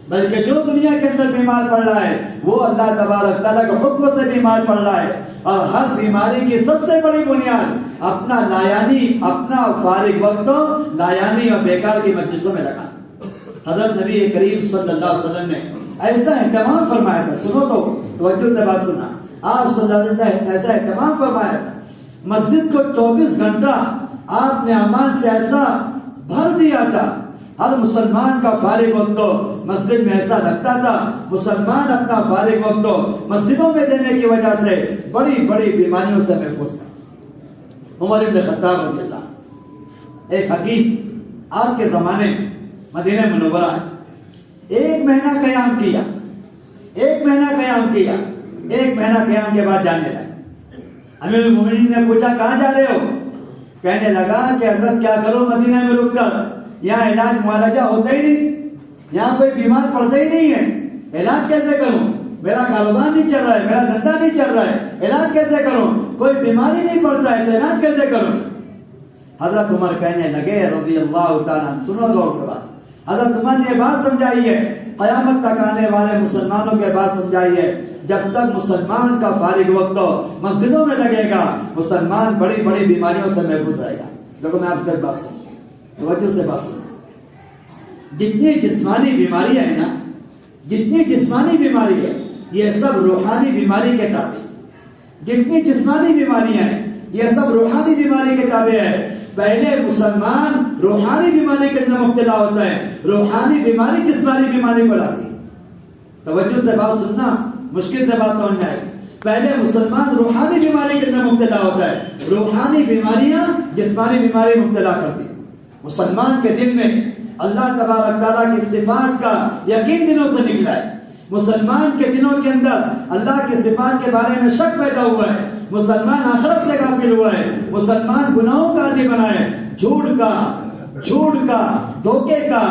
بلکہ جو دنیا کے اندر بیمار پڑ رہا ہے وہ اللہ تبارک تعالیٰ کے حکم سے بیمار پڑ رہا ہے. اور ہر بیماری کی سب سے بڑی بنیاد اپنا لایانی، اپنا فارغ وقت لایانی اور بیکار کی مجلسوں میں لگانا. حضرت نبی کریم صلی اللہ علیہ وسلم نے ایسا اہتمام فرمایا تھا. سنو تو توجہ سے بات سننا. آپ صلی اللہ علیہ وسلم نے ایسا اہتمام فرمایا تھا. مسجد کو 24 گھنٹہ آپ نے امان سے ایسا بھر دیا تھا. ہر مسلمان کا فارغ وقت مسجد میں ایسا لگتا تھا. مسلمان اپنا فارغ وقت مسجدوں میں دینے کی وجہ سے بڑی بڑی بیماریوں سے محفوظ تھا. عمر بن خطاب رضی اللہ عنہ ایک حکیم آپ کے زمانے میں مدینہ منورہ ہے. 1 مہینہ قیام کیا. 1 مہینہ قیام کیا. 1 مہینہ قیام کے بعد جانے لگا. امیر المومنین نے پوچھا کہاں جا رہے ہو؟ کہنے لگا کہ حضرت کیا کروں مدینہ میں رک کر، یہاں علاج معالجہ ہوتا ہی نہیں، یہاں کوئی بیمار پڑتا ہی نہیں ہے. علاج کیسے کروں؟ میرا کاروبار نہیں چل رہا ہے، میرا دھندا نہیں چل رہا ہے، علاج کیسے کروں؟ کوئی بیماری نہیں پڑتا ہے تو علاج کیسے کروں؟ حضرت عمر کہنے لگے رضی اللہ تعالیٰ، سنو غور سے بات. حضرت عمر نے یہ بات سمجھائی ہے، قیامت تک آنے والے مسلمانوں کے بات سمجھائی ہے. جب تک مسلمان کا فارغ وقت مسجدوں میں لگے گا مسلمان بڑی بڑی بیماریوں سے محفوظ رہے گا. دیکھو میں آپ تک بات سنوں، توجہ سے بات سنوں. جتنی جسمانی بیماریاں ہیں نا، جتنی جسمانی بیماری ہے یہ سب روحانی بیماری کے تابع. جتنی جسمانی بیماریاں ہیں یہ سب روحانی بیماری کے تابع ہے. پہلے مسلمان روحانی بیماری کے اندر مبتلا ہوتا ہے، روحانی بیماری جسمانی بیماری کو لاتی ہے. توجہ سے بات سننا، مشکل سے بات سمجھ آئے. پہلے مسلمان روحانی بیماری کے اندر مبتلا ہوتا ہے، روحانی بیماریاں جسمانی بیماری مبتلا کرتی. مسلمان کے دل میں اللہ تبارک تعالیٰ کی صفات کا یقین دنوں سے نکلا ہے. مسلمان کے دنوں کے اندر اللہ کی صفات کے بارے میں شک پیدا ہوا ہے. مسلمان آخرت سے غافل ہوا ہے. مسلمان گناہوں کا عادی بنا ہے، جھوٹ کا، دھوکے کا،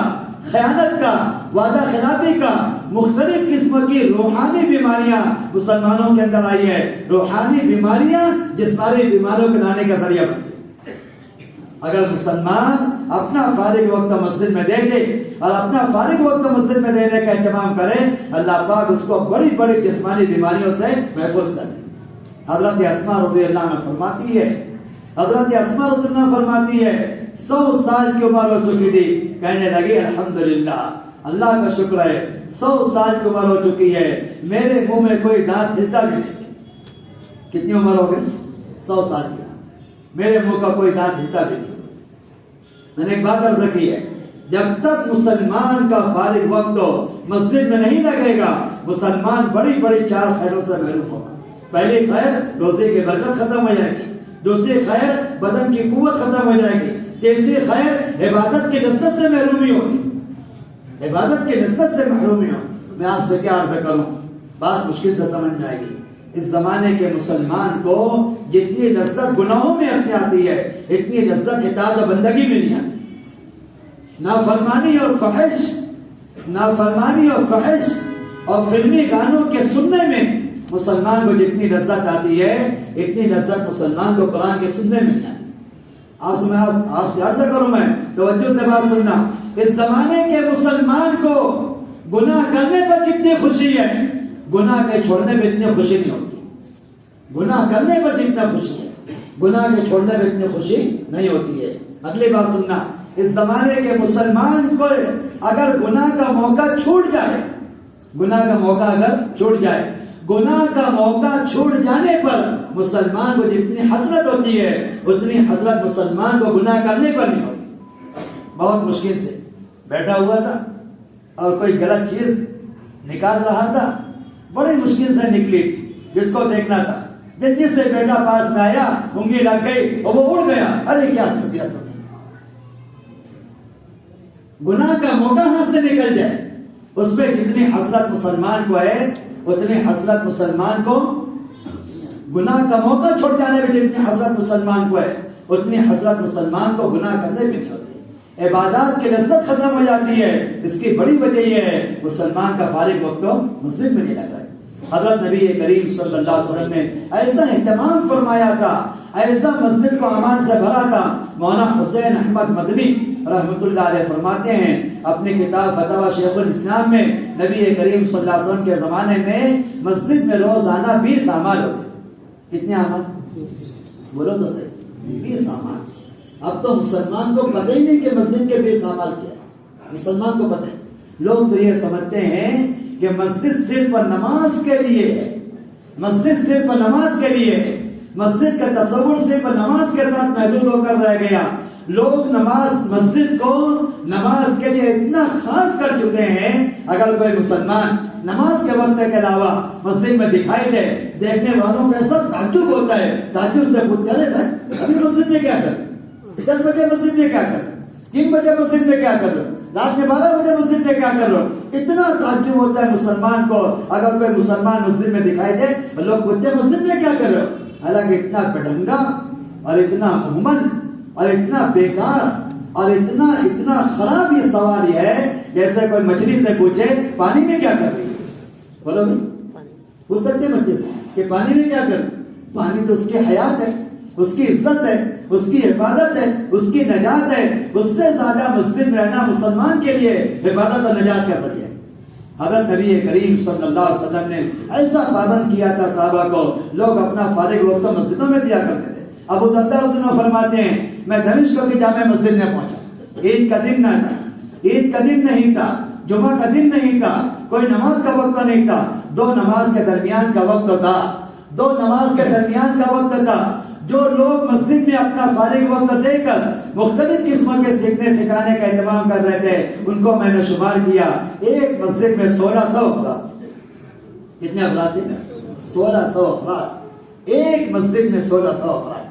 خیانت کا، وعدہ خلافی کا. مختلف قسم کی روحانی بیماریاں مسلمانوں کے اندر آئی ہے. روحانی بیماریاں جسمانی بیماریوں کے لانے کا ذریعہ بنتی. اگر مسلمان اپنا فارغ وقت مسجد میں دے دے اور اپنا فارغ وقت مسجد میں دینے کا اہتمام کرے، اللہ پاک اس کو بڑی بڑی جسمانی بیماریوں سے محفوظ کر دے. حضرت اسماء رضی اللہ عنہ فرماتی ہے، حضرت اسماء رضی اللہ عنہ فرماتی ہے 100 سال کی عمر ہو چکی تھی. کہنے لگی الحمدللہ، اللہ کا شکر ہے 100 سال کی عمر ہو چکی ہے، میرے منہ میں کوئی دانت ہلتا بھی نہیں. کتنی عمر ہو گئی؟ 100 سال کی. میرے منہ کا کوئی دانت ہلتا بھی نہیں. میں نے ایک بات عرض کی ہے، جب تک مسلمان کا فارغ وقت مسجد میں نہیں لگے گا مسلمان بڑی بڑی 4 خیروں سے محروم ہوگا. پہلی خیر روزے کی برکت ختم ہو جائے گی، دوسری خیر بدن کی قوت ختم ہو جائے گی، تیسری خیر عبادت کی لذت سے محرومی ہوگی. عبادت کی لذت سے محرومی ہوگی. میں آپ سے کیا عرض کروں، بات مشکل سے سمجھ میں آئے گی. اس زمانے کے مسلمان کو جتنی لذت گناہوں میں اپنے آتی ہے اتنی لذت اطاعت و بندگی میں نہیں آتی. نافرمانی اور فحش اور فلمی گانوں کے سننے میں مسلمان کو جتنی لذت آتی ہے اتنی لذت مسلمان کو قرآن کے سننے میں نہیں آتی. آپ سے عرض کروں، میں توجہ سے بات سننا. اس زمانے کے مسلمان کو گناہ کرنے پر جتنی خوشی ہے گناہ کے چھوڑنے میں اتنی خوشی نہیں ہوتی. گناہ کرنے پر جتنا خوشی ہے گناہ کے چھوڑنے میں اتنی خوشی نہیں ہوتی ہے. اگلی بات سننا، اس زمانے کے مسلمان کو اگر گناہ کا موقع چھوٹ جائے، گناہ کا موقع اگر چھوٹ جائے، گناہ کا موقع چھوٹ جانے پر مسلمان کو جتنی حسرت ہوتی ہے اتنی حسرت مسلمان کو گناہ کرنے پر نہیں ہوتی. بہت مشکل سے بیٹھا ہوا تھا اور کوئی غلط چیز نکال رہا تھا، بڑی مشکل سے نکلی تھی، جس کو دیکھنا تھا. جس سے بیٹا پاس میں آیا انگلی لگ گئی اور وہ اڑ گیا. ارے کیا کر دیا تم نے؟ گناہ کا موقع ہاتھ سے نکل جائے اس پہ جتنی حسرت مسلمان کو ہے اتنی حسرت مسلمان کو، گناہ کا موقع چھوٹ جانے میں جتنی حسرت مسلمان کو ہے اتنی حسرت مسلمان کو گناہ کرنے میں نہیں ہوتی. عبادات کی لذت ختم ہو جاتی ہے. اس کی بڑی وجہ یہ ہے مسلمان کا فارغ وقت مسجد میں نہیں لگ رہا ہے. حضرت نبی کریم صلی اللہ علیہ وسلم نے ایسا اہتمام فرمایا تھا، ایسا مسجد کو امان سے بھرا تھا. مولانا حسین احمد مدنی رحمۃ اللہ علیہ فرماتے ہیں اپنی کتاب فتاوی شیخ الاسلام میں نبی کریم صلی اللہ علیہ وسلم کے زمانے میں مسجد میں روزانہ 20 اعمال ہوتے. کتنے اعمال؟ بولو تو صحیح. 20 اعمال. اب تو مسلمان کو پتہ ہی نہیں کہ مسجد کے 20 اعمال کیا. مسلمان کو پتہ ہے. لوگ تو یہ سمجھتے ہیں کہ مسجد صرف نماز کے لیے ہے. مسجد صرف نماز کے لیے ہے. مسجد کا تصور صرف نماز کے ساتھ محدود ہو کر رہ گیا. لوگ مسجد کو نماز کے لیے اتنا خاص کر چکے ہیں. اگر کوئی مسلمان نماز کے وقت کے علاوہ مسجد میں دکھائی دے, دیکھنے والوں کو ایسا تعجب ہوتا ہے. تعجب سے پوچھتے ہیں بھائی ابھی مسجد میں کیا کر, 10 بجے مسجد میں کیا کر, 3 بجے مسجد میں کیا کر, رات میں 12 بجے مسجد میں کیا کر رہے ہو. اتنا تعجب ہوتا ہے مسلمان کو اگر کوئی مسلمان مسجد میں دکھائی دے. لوگ پوچھتے ہیں مسجد میں کیا کر رہے ہو. حالانکہ اتنا بڑھنگا اور اتنا مہمل اور اتنا بیکار اور اتنا خراب یہ سوال یہ ہے جیسے کوئی مچھلی سے پوچھے پانی میں کیا کر رہی ہے. بولو نہیں پوچھ سکتے مچھلی سے کہ پانی میں کیا کر. پانی تو اس کی حیات ہے, اس کی عزت ہے, اس کی حفاظت ہے, اس کی نجات ہے. اس سے زیادہ مسجد میں رہنا مسلمان کے لیے حفاظت اور نجات کا ذریعہ. حضرت نبی کریم صلی اللہ علیہ وسلم نے ایسا پابند کیا تھا صحابہ کو. لوگ اپنا فارغ وقت مسجدوں میں دیا کرتے تھے. ابو درداء رضی اللہ عنہ فرماتے ہیں میں دمشق کی جامع مسجد میں پہنچا. عید کا دن نہ تھا, عید کا دن نہیں تھا, جمعہ کا دن نہیں تھا, کوئی نماز کا وقت نہیں تھا. 2 نماز کے درمیان کا وقت تھا. 2 نماز کے درمیان کا وقت تھا. جو لوگ مسجد میں اپنا فارغ وقت دے کر مختلف قسموں کے سیکھنے سکھانے کا اہتمام کر رہے تھے ان کو میں نے شمار کیا. ایک مسجد میں 1600 افراد. کتنے افراد تھے؟ 1600 افراد. ایک مسجد میں 1600 افراد.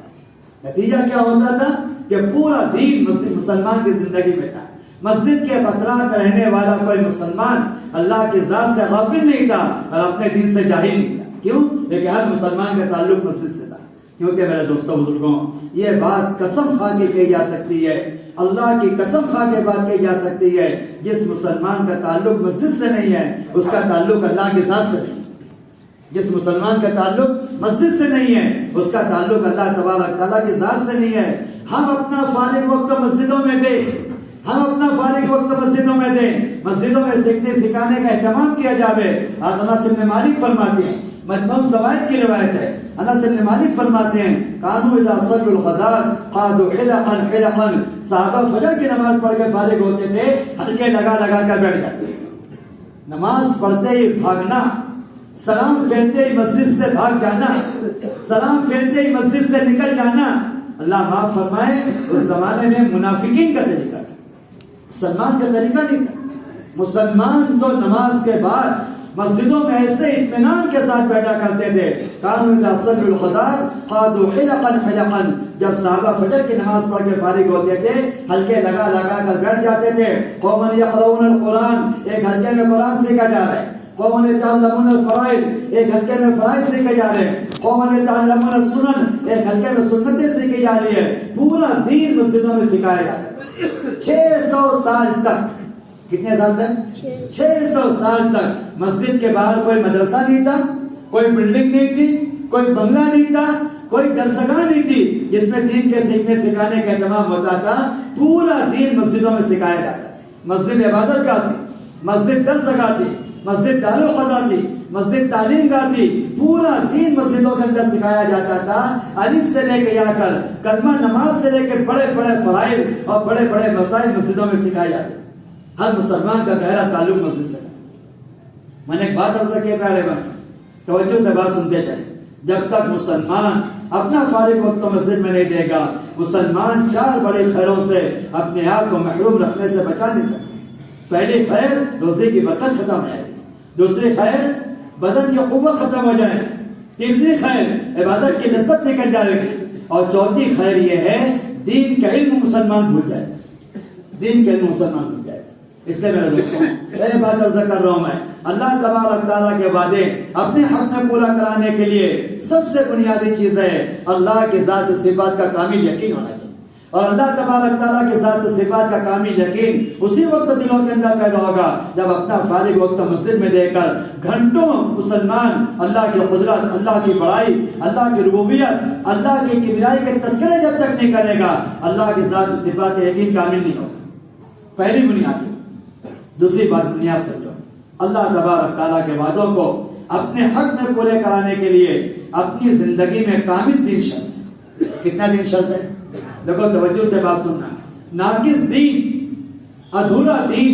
نتیجہ کیا ہوتا تھا کہ پورا دین مسلمان کی زندگی میں تھا. مسجد کے اطراف میں رہنے والا کوئی مسلمان اللہ کی ذات سے غافل نہیں تھا اور اپنے دین سے جاہل نہیں تھا. کیوں؟ لیکن ہر مسلمان کا تعلق مسجد سے تھا. کیونکہ میرے دوستوں بزرگوں یہ بات قسم کھا کے کہی جا سکتی ہے, اللہ کی قسم کھا کے بات کہی جا سکتی ہے, جس مسلمان کا تعلق مسجد سے نہیں ہے اس کا تعلق اللہ کی ذات سے نہیں. جس مسلمان کا تعلق مسجد سے نہیں ہے اس کا تعلق اللہ تبارک تعالیٰ کی ذات سے نہیں ہے. ہم اپنا فارغ وقت مسجدوں میں دیں, ہم اپنا فارغ وقت مسجدوں میں دیں, مسجدوں میں سیکھنے سکھانے کا اہتمام کیا جاوے. انس بن مالک فرماتے ہیں, مجموع زوائد کی روایت ہے, انس بن مالک فرماتے ہیں کانوا اذا صلوا الغداۃ قعدوا حلقا حلقا. صحابہ فجر کی نماز پڑھ کے فارغ ہوتے تھے, حلقے لگا کر بیٹھ جاتے. نماز پڑھتے ہی بھاگنا, سلام پھیرتے ہی مسجد سے بھاگ جانا, سلام پھیرتے ہی مسجد سے نکل جانا. اللہ معاف فرمائے اس زمانے میں منافقین کا طریقہ تھا, مسلمان کا طریقہ نہیں تھا. مسلمان تو نماز کے بعد مسجدوں میں ایسے اطمینان کے ساتھ بیٹھا کرتے تھے. کانوا اذا صلوا الغداۃ قعدوا حلقا حلقا. جب صحابہ فجر کی نماز پڑھ کے فارغ ہوتے تھے حلقے لگا کر بیٹھ جاتے تھے. قوما یقرؤون القرآن, ایک حلقے میں قرآن سیکھا جا رہا ہے. قوما یتعلمون الفرائض, ایک حلقے میں فرائض سیکھے جا رہے ہیں. قوما یتعلمون السنن, ایک حلقے میں سنتیں سیکھی جا رہی ہے. پورا دین مسجدوں میں سکھایا جاتا ہے. 600 سال تک. کتنے سال تک؟ 600 سال تک مسجد کے باہر کوئی مدرسہ نہیں تھا, کوئی بلڈنگ نہیں تھی, کوئی بنگلہ نہیں تھا, کوئی درسگاہ نہیں تھی جس میں دین کے سیکھنے سکھانے کا اہتمام ہوتا تھا. پورا دین مسجدوں میں سکھایا جاتا. مسجد عبادت گاہ تھی, مسجد درسگاہ تھی, مسجد دارالقضا تھی, مسجد تعلیم گاہ تھی. پورا دین مسجدوں کے اندر سکھایا جاتا تھا. الف سے لے کے یا کر کلمہ نماز سے لے کے بڑے بڑے فرائض اور بڑے بڑے مسائل مسجدوں میں سکھائے جاتے. ہر مسلمان کا گہرا تعلق مسجد سے. میں نے ایک بات عرض کی پیارے بھائی, توجہ سے بات سنتے چلیں. جب تک مسلمان اپنا فارغ وقت مسجد میں نہیں دے گا, مسلمان 4 بڑے خیروں سے اپنے آپ کو محروم رکھنے سے بچا نہیں سکتا. پہلی خیر روزے کی برکت ختم ہو جائے گی. دوسری خیر بدن کی قوت ختم ہو جائے گی. تیسری خیر عبادت کی لذت نکل جائے گی. اور چوتھی خیر یہ ہے دین کا علم مسلمان بھول جائے گا. دین کا علم مسلمان بھول جائے گا. اس لیے میرے دوستوں یہ بات عرض کر رہا ہوں میں, اللہ تبارک تعالیٰ کے وعدے اپنے حق میں پورا کرانے کے لیے سب سے بنیادی چیز ہے اللہ کے ذات صفات کا کامل یقین ہونا چاہیے. اور اللہ تبارک تعالیٰ کے ذات و صفات کا کامل یقین اسی وقت دلوں کے اندر پیدا ہوگا جب اپنا فارغ وقت مسجد میں دے کر گھنٹوں مسلمان اللہ کی قدرت، اللہ کی بڑائی، اللہ کی ربوبیت، اللہ کی کبریائی کے تذکرے جب تک نہیں کرے گا اللہ کی ذات و صفات کا یقین کامل نہیں ہوگا۔ پہلی بنیاد۔ دوسری بات بنیاد سمجھو، اللہ تبارک تعالیٰ کے وعدوں کو اپنے حق میں پورے کرانے کے لیے اپنی زندگی میں کامل دین شرط ہے۔ کتنا دین شرط ہے؟ دیکھو توجہ سے بات سننا۔ ناقص دین، ادھورا دین،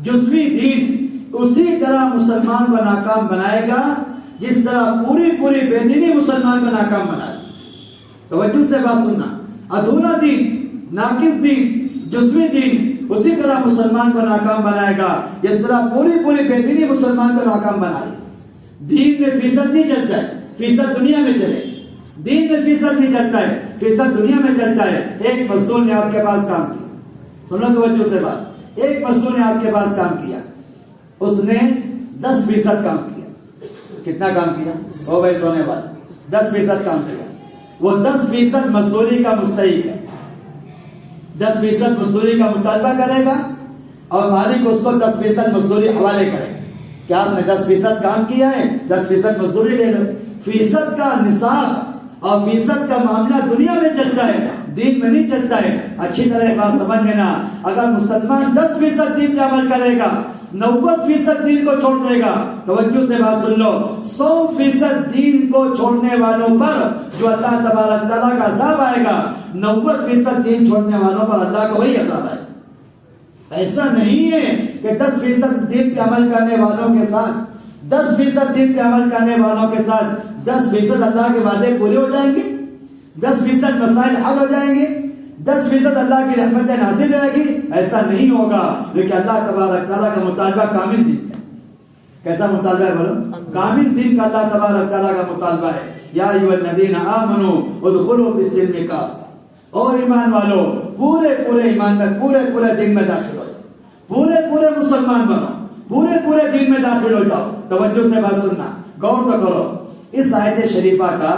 جزوی دین اسی طرح مسلمان کو ناکام بنائے گا جس طرح پوری بے دینی مسلمان کو ناکام بنائے گا۔ توجہ سے بات سننا۔ ادھورا دین، ناقص دین، جزوی دین اسی طرح مسلمان کو ناکام بنائے گا جس طرح پوری بے دینی مسلمان کو ناکام بنائے گا۔ دین میں فیصد نہیں چلتا ہے، فیصد دنیا میں چلے۔ دین میں فیصد نہیں چلتا ہے، فیصد دنیا میں چلتا ہے۔ ایک مزدور نے آپ کے پاس کام کیا، سنو توجہ سے بات، ایک مزدور نے آپ کے پاس کام کیا، اس نے 10% کام کیا۔ کتنا کام کیا؟ او بھائی سونے بات، 10% کام کیا۔ وہ 10% مزدوری کا مستحق ہے، 10% مزدوری کا مطالبہ کرے گا اور مالک اس کو 10% مزدوری حوالے کرے گا کہ آپ نے 10% کام کیا ہے، 10% مزدوری لے لو۔ فیصد کا نصاب اور فیصد کا معاملہ دنیا میں چلتا ہے، دین میں نہیں چلتا ہے۔ اچھی طرح بات سمجھ لینا، اگر مسلمان 10% دین پہ عمل کرے گا، 90% دین کو چھوڑ دے گا، توجہ سے بات سن لو، 100% دین کو چھوڑنے والوں پر جو اللہ تبارک تعالیٰ کا عذاب آئے گا، 90% دین چھوڑنے والوں پر اللہ کا وہی عذاب آئے گا۔ ایسا نہیں ہے کہ 10% دین پہ عمل کرنے والوں کے ساتھ 10% دین پہ عمل کرنے والوں کے ساتھ 10% اللہ کے وعدے پورے ہو جائیں گے، 10% مسائل حل ہو جائیں گے، 10% اللہ کی رحمت نازل رہے گی۔ ایسا نہیں ہوگا، کیونکہ اللہ تبارک تعالیٰ کا مطالبہ کامل دین کا۔ کیسا مطالبہ ہے بولو؟ کامل دین کا اللہ تبارک تعالیٰ کا مطالبہ ہے۔ یا ایھا الذین آمنوا ادخلوا فی السلم کافہ، اور ایمان والو پورے ایمان میں پورے دین میں داخل ہو جاؤ، پورے مسلمان بنو، پورے دین میں داخل ہو جاؤ۔ توجہ سے بات سننا، غور تو کرو، اس آیت شریفہ کا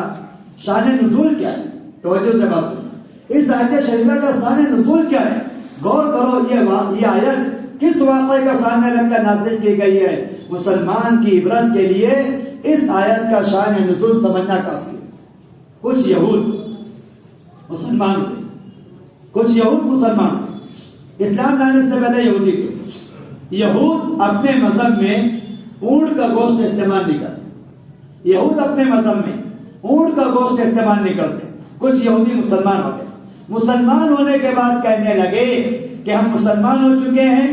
شان نزول کیا ہے؟ توجہ سے بات سننا، اس آیت شریفہ کا شان نزول کیا ہے؟ غور کرو، یہ آیت کس واقعے کا سامنے رکھ کر نازل کی گئی ہے؟ مسلمان کی عبرت کے لیے اس آیت کا شان نزول سمجھنا کافی ہے۔ کچھ یہود مسلمان ہوئے، کچھ یہود مسلمان ہوئے، اسلام لانے سے پہلے یہودی تھے۔ یہود اپنے مذہب میں اونٹ کا گوشت استعمال نہیں کرتے، یہود اپنے مذہب میں اونٹ کا گوشت استعمال نہیں کرتے۔ کچھ یہودی مسلمان ہو گئے، مسلمان ہونے کے بعد کہنے لگے کہ ہم مسلمان ہو چکے ہیں،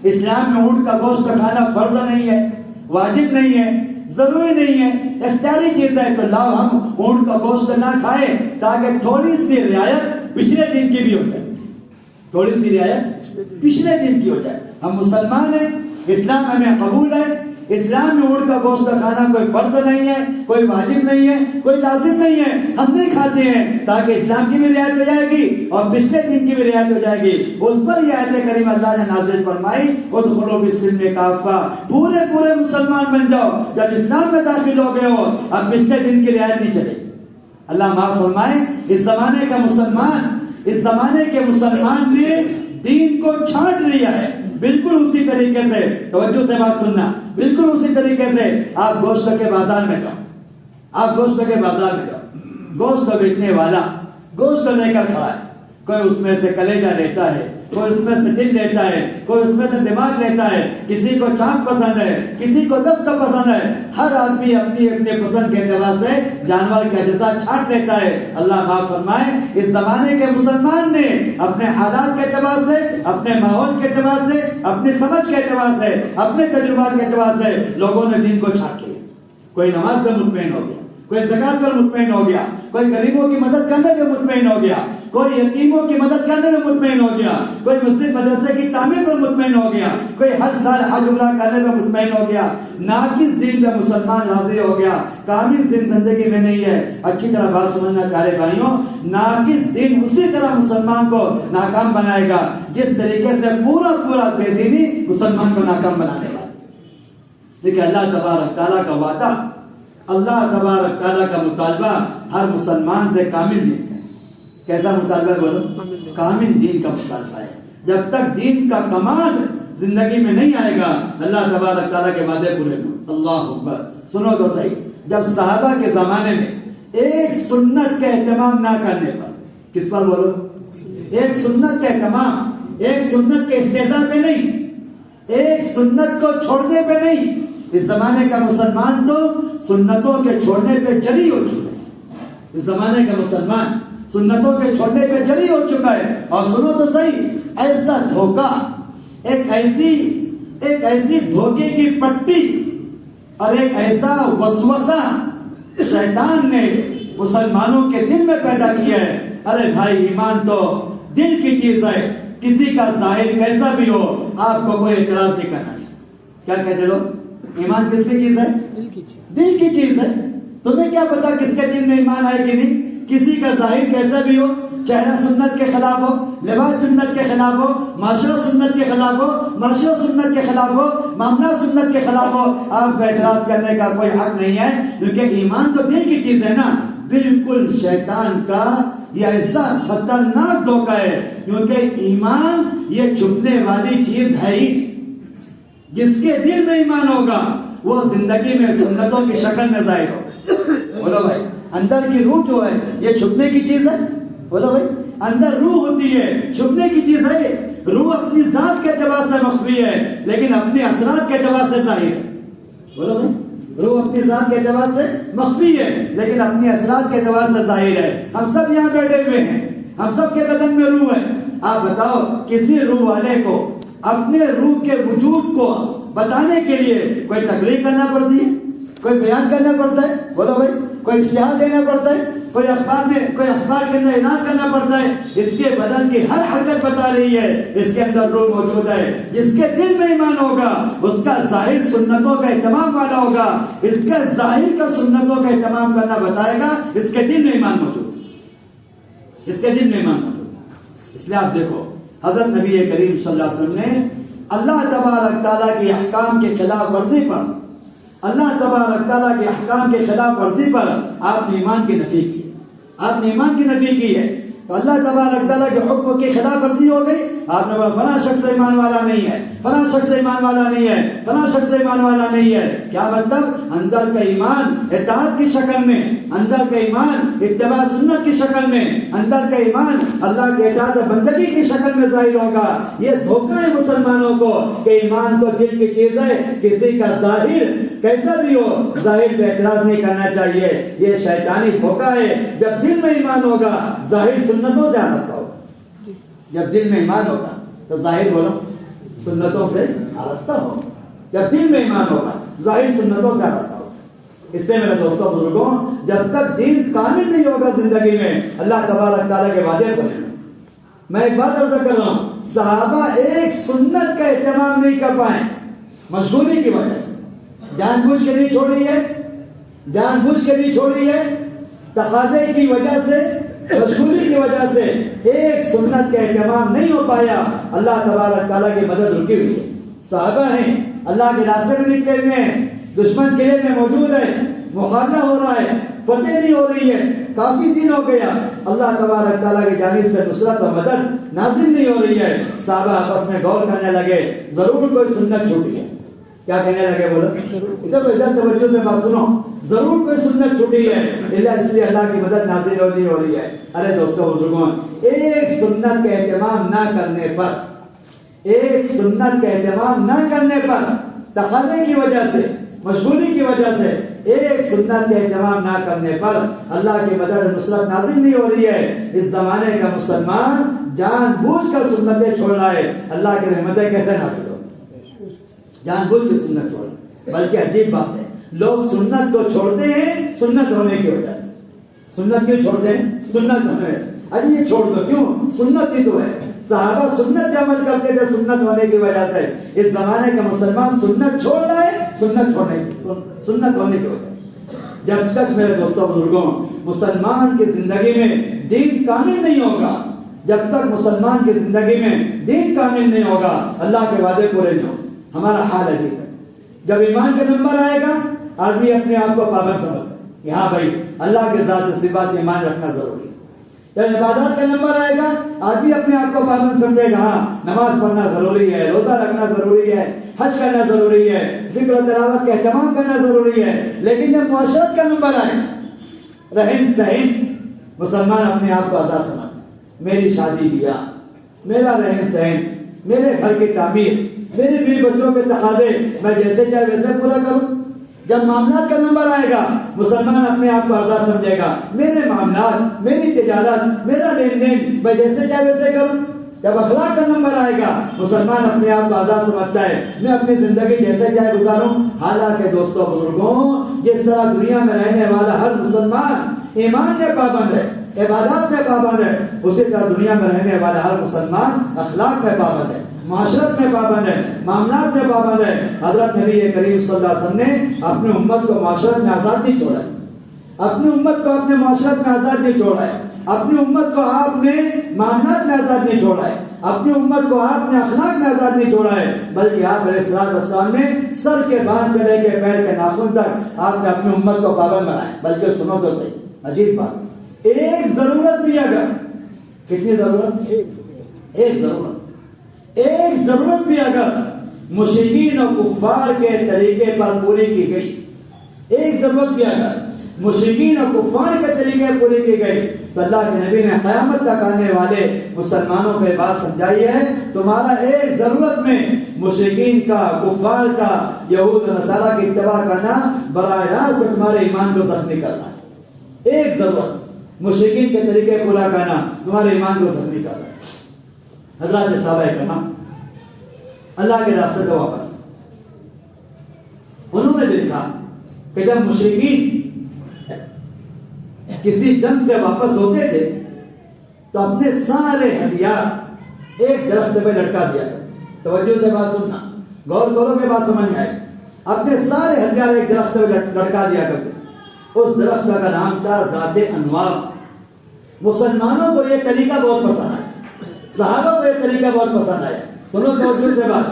اسلام میں اونٹ کا گوشت کھانا فرض نہیں ہے، واجب نہیں ہے، ضروری نہیں ہے، اختیاری چیز ہے، تو لاؤ ہم اونٹ کا گوشت نہ کھائیں تاکہ تھوڑی سی رعایت پچھلے دن کی بھی ہو جائے، تھوڑی سی رعایت پچھلے دن کی ہو جائے۔ ہم مسلمان ہیں، اسلام ہمیں قبول ہے، اسلام میں اونٹ کا گوشت کھانا کوئی فرض نہیں ہے، کوئی واجب نہیں ہے، کوئی لازم نہیں ہے، ہم نہیں کھاتے ہیں تاکہ اسلام کی بھی رعایت ہو جائے گی اور پچھلے دن کی بھی رعایت ہو جائے گی۔ اس پر یہ آیت کریم اللہ نے نازل فرمائی، ادخلوا فی السلم کافہ، پورے مسلمان بن جاؤ۔ جب اسلام میں داخل ہو گئے ہو، اب پچھلے دن کی رعایت نہیں چلے گی۔ اللہ معاف فرمائے، اس زمانے کے مسلمان نے دین کو چھانٹ لیا ہے، بالکل اسی طریقے سے، توجہ سے بات سننا، بالکل اسی طریقے سے آپ گوشت کے بازار میں جاؤ، گوشت بیچنے والا گوشت لے کر کھڑا ہے، کوئی اس میں سے کلیجہ لیتا ہے، کوئی اس میں سے دل لیتا ہے، کوئی اس میں سے دماغ لیتا ہے، کسی کو چاند پسند ہے، کسی کو دست پسند ہے، ہر آدمی اپنی پسند کے اعتبار سے جانور کا جزا چھانٹ لیتا ہے۔ اللہ معاف فرمائے، اس زمانے کے مسلمان نے اپنے حالات کے اعتبار سے، اپنے ماحول کے اعتبار سے، اپنی سمجھ کے اعتبار سے، اپنے تجربات کے اعتبار سے لوگوں نے دین کو چھانٹ لیا۔ کوئی نماز پر مطمئن ہو گیا، کوئی زکات پر مطمئن ہو گیا، کوئی غریبوں کی مدد کرنے پہ مطمئن ہو گیا، کوئی یتیموں کی مدد کرنے میں مطمئن ہو گیا، کوئی مسجد مدرسے کی تعمیر پر مطمئن ہو گیا، کوئی ہر سال حج عمرہ کرنے میں مطمئن ہو گیا۔ ناقص دین پہ مسلمان راضی ہو گیا، کامل دین زندگی میں نہیں ہے۔ اچھی طرح بات سمجھنا پیارے بھائیوں، ناقص دین اسی طرح مسلمان کو ناکام بنائے گا جس طریقے سے پورا بے دینی مسلمان کو ناکام بنانے والا۔ لیکن اللہ تبارک تعالیٰ کا وعدہ، اللہ تبارک تعالیٰ کا مطالبہ ہر مسلمان سے کامل دین ہے۔ کیسا مطالبہ ہے بولو؟ کامل دین کا مطالبہ ہے. جب تک دین کا کمال زندگی میں نہیں آئے گا اللہ تبارک تعالیٰ کے وعدے پورے نہیں. اللہ اکبر. سنو تو صحیح. جب صحابہ کے زمانے میں ایک سنت کا اہتمام نہ کرنے پر، کس پر بولو؟ ایک سنت کا اہتمام، ایک سنت کے استحضاء پہ نہیں، ایک سنت کو چھوڑنے پہ نہیں. اس زمانے کا مسلمان تو سنتوں کے چھوڑنے پہ جری ہو چکا ہے. اس زمانے کا مسلمان سنتوں کے چھوڑنے پہ جری ہو چکا ہے. اور سنو تو صحیح، ایسا دھوکہ، ایک ایسی دھوکے کی پٹی اور ایک ایسا وسوسہ شیطان نے مسلمانوں کے دل میں پیدا کیا ہے. ارے بھائی، ایمان تو دل کی چیز ہے، کسی کا ظاہر کیسا بھی ہو آپ کو کوئی اعتراض نہیں کرنا چاہیے. کیا کہتے لوگ؟ ایمان کس کی چیز ہے؟ دل کی چیز ہے. تمہیں کیا پتا کس کے دل میں ایمان ہے کہ نہیں؟ کسی کا ظاہر کیسا بھی ہو، چہرہ سنت کے خلاف ہو، لباس سنت کے خلاف ہو، معاشرہ سنت کے خلاف ہو، معاشرہ سنت کے خلاف ہو، معاملہ سنت کے خلاف ہو، آپ کو اعتراض کرنے کا کوئی حق نہیں ہے. کیونکہ ایمان تو دل کی چیز ہے نا. بالکل شیطان کا یہ ایسا خطرناک دھوکہ ہے، کیونکہ ایمان یہ چھپنے والی چیز ہے ہی. جس کے دل میں ایمان ہوگا وہ زندگی میں سنتوں کی شکل میں ظاہر ہوگا. بولو بھائی، اندر کی روح جو ہے یہ چھپنے کی چیز ہے. بولو بھائی، اندر روح ہوتی ہے، چھپنے کی چیز ہے. روح اپنی ذات کے اعتبار سے مخفی ہے لیکن اپنے اثرات کے اعتبار سے ظاہر ہے. بولو بھائی، روح اپنی ذات کے اعتبار سے مخفی ہے لیکن اپنے اثرات کے اعتبار سے ظاہر ہے. ہم سب یہاں بیٹھے ہوئے ہیں، ہم سب کے بدن میں روح ہے. آپ بتاؤ، کسی روح والے کو اپنے روح کے وجود کو بتانے کے لیے کوئی تقریر کرنا پڑتی ہے، کوئی بیان کرنا پڑتا ہے؟ بولو بھائی، کوئی اشتہار دینا پڑتا ہے، کوئی اخبار کے اندر اعلان کرنا پڑتا ہے؟ اس کے بدن کی ہر حرکت بتا رہی ہے اس کے اندر روح موجود ہے. جس کے دل میں ایمان ہوگا اس کا ظاہر سنتوں کا اہتمام والا ہوگا. اس کا ظاہر کا سنتوں کا اہتمام کرنا بتائے گا اس کے دل میں ایمان موجود ہے. اس کے دل میں ایمان موجود ہے. اس لیے آپ دیکھو، حضرت نبی کریم صلی اللہ علیہ وسلم نے اللہ تبارک تعالیٰ کے احکام کے خلاف ورزی پر، اللہ تبارک تعالیٰ کے احکام کے خلاف ورزی پر آپ نے ایمان کی نفی کی. آپ نے ایمان کی نفی کی ہے. تو اللہ تبارک تعالیٰ کے حکم کی خلاف ورزی ہو گئی. آپ نے بولا فلاں شخص ایمان والا نہیں ہے، فلاں شخص ایمان والا نہیں ہے، فلاں شخص ایمان والا نہیں ہے. کیا مطلب؟ اندر کا ایمان اطاعت کی شکل میں، اندر کا ایمان اتباع سنت کی شکل میں، اندر کا ایمان اللہ کے اطاعت بندگی کی شکل میں ظاہر ہوگا. یہ دھوکہ ہے مسلمانوں کو کہ ایمان تو دل کی چیز ہے، کسی کا ظاہر کیسا بھی ہو ظاہر پہ اعتراض نہیں کرنا چاہیے. یہ شیطانی دھوکہ ہے. جب دل میں ایمان ہوگا ظاہر سنتوں سے آراستہ ہوگا. جب دل میں ایمان ہوگا تو ظاہر بولو سنتوں سے آراستہ ہوگا. جب دل میں ایمان ہوگا ظاہر سنتوں سے آراستہ ہوگا. اس لیے میرے دوستوں بزرگوں، جب تک دین کامل نہیں ہوگا زندگی میں اللہ تبارک تعالیٰ کے وعدے پر. میں ایک بات عرض کر رہا ہوں، صحابہ ایک سنت کا اہتمام نہیں کر پائے مشغولی کی وجہ سے. جان بوجھ کے نہیں چھوڑی ہے، جان بوجھ کے نہیں چھوڑی ہے، تقاضے کی وجہ سے، مشغولی کی وجہ سے ایک سنت کا اہتمام نہیں ہو پایا. اللہ تبارک تعالیٰ کی مدد رکی ہوئی ہے. صحابہ ہیں، اللہ کے راستے میں نکلے ہوئے ہیں، دشمن قلعے میں موجود ہے، مقابلہ ہو رہا ہے، فتح نہیں ہو رہی ہے، کافی دن ہو گیا، اللہ تبارک تعالیٰ کی جانب سے نصرت و مدد نازل نہیں ہو رہی ہے. صحابہ آپس میں غور کرنے لگے، ضرور کوئی سنت چھوٹی ہے. کیا کہنے لگے؟ بولو ادھر توجہ سے بات سنو، ضرور کوئی سنت چھوٹی ہے، اس لیے اللہ کی مدد نازل نہیں ہو رہی ہے. ارے دوستوں بزرگوں، ایک سنت کا اہتمام نہ کرنے پر، ایک سنت کا اہتمام نہ کرنے پر، تقاضے کی وجہ سے، مشغولی کی وجہ سے ایک سنت کا اہتمام نہ کرنے پر اللہ کی مدد نصرت نازل نہیں ہو رہی ہے. اس زمانے کا مسلمان جان بوجھ کر سنتیں چھوڑ رہا ہے. اللہ کی رحمتیں کیسے نازل ہو؟ جان بوجھ کے سنت چھوڑ. بلکہ عجیب بات ہے، لوگ سنت کو چھوڑتے ہیں سنت ہونے کی وجہ سے. سنت کیوں چھوڑتے ہیں؟ سنت ہونے. ارے یہ چھوڑ دو، کیوں؟ سنت ہی تو ہے. صحابہ سنت پہ عمل کرتے تھے سنت ہونے کی وجہ سے. اس زمانے کا مسلمان سنت چھوڑ رہا ہے سنت ہونے کی وجہ سے. جب تک میرے دوستوں بزرگوں مسلمان کی زندگی میں دین کامل نہیں ہوگا، جب تک مسلمان کی زندگی میں دین کامل نہیں ہوگا اللہ کے وعدے پورے نہیں ہوں. ہمارا حال عجیب ہے. جب ایمان کا نمبر آئے گا آدمی اپنے آپ کو پابند سمجھتا ہے کہ ہاں بھائی اللہ کے ذات و صفات ایمان رکھنا ضروری ہے. جب عبادات کا نمبر آئے گا آدمی اپنے آپ کو پابند سمجھے گا، ہاں نماز پڑھنا ضروری ہے، روزہ رکھنا ضروری ہے، حج کرنا ضروری ہے، ذکر و تلاوت کا اہتمام کرنا ضروری ہے. لیکن جب معاشرت کا نمبر آئے، رہن سہن، مسلمان اپنے آپ کو آزاد سمجھتا، میری شادی بیاہ، میرا رہن سہن، میرے گھر کی تعمیر، میرے بیوی بچوں کے تقاضے میں جیسے چاہے ویسے پورا کروں. جب معاملات کا نمبر آئے گا مسلمان اپنے آپ کو آزاد سمجھے گا، میرے معاملات، میری تجارت، میرا لین دین میں جیسے چاہے ویسے کروں. جب اخلاق کا نمبر آئے گا مسلمان اپنے آپ کو آزاد سمجھتا ہے، میں اپنی زندگی جیسے چاہے گزاروں. حالانکہ دوستوں بزرگوں، جس طرح دنیا میں رہنے والا ہر مسلمان ایمان میں پابند ہے، عبادات میں پابند ہے، اسی طرح دنیا میں رہنے والا ہر مسلمان اخلاق میں پابند ہے، معاشرت میں پابند ہے، معاملات میں پابند ہے. حضرت نبی کریم صلی اللہ علیہ وسلم نے اپنی امت کو معاشرت میں آزاد نہیں چھوڑا ہے، اپنی امت کو اپنے معاشرت میں آزاد نہیں چھوڑا ہے، اپنی امت کو آپ نے معاملات میں آزاد نہیں چھوڑا ہے، اپنی امت کو آپ نے اخلاق میں آزاد نہیں چھوڑا ہے، بلکہ آپ علیہ الصلوۃ والسلام نے سر کے بال سے لے کے پیر کے ناخن تک آپ نے اپنی امت کو پابند بنایا. بلکہ سنو تو صحیح، عجیب بات، ایک ضرورت بھی اگر، کتنی ضرورت؟ ایک ضرورت بھی اگر مشرکین و کفار کے طریقے پر پوری کی گئی، ایک ضرورت بھی اگر مشرکین و کفار کے طریقے پوری کی گئی، تو اللہ کے نبی نے قیامت تک آنے والے مسلمانوں کو بات سمجھائی ہے، تمہارا ایک ضرورت میں مشرکین کا، کفار کا، یہود و نصارہ کی اتباع کرنا براہ راست تمہارے ایمان کو زخمی کرنا ہے. ایک ضرورت مشرکین کے طریقے پورا کرنا تمہارے ایمان کو زخمی کرنا ہے. حضرات صحابہ کرام اللہ کے راستے سے واپس، انہوں نے دیکھا کہ جب مشرکین کسی جنگ سے واپس ہوتے تھے تو اپنے سارے ہتھیار ایک درخت پہ لٹکا دیا کرتے. توجہ سے بات سننا، غور کرو کہ بات سمجھ میں آئے. اپنے سارے ہتھیار ایک درخت پہ لٹکا دیا کرتے. اس درخت کا نام تھا ذات انوار. مسلمانوں کو یہ طریقہ بہت پسند آیا، صحابہ کو یہ طریقہ بہت پسند آیا. سنو توجہ سے بات.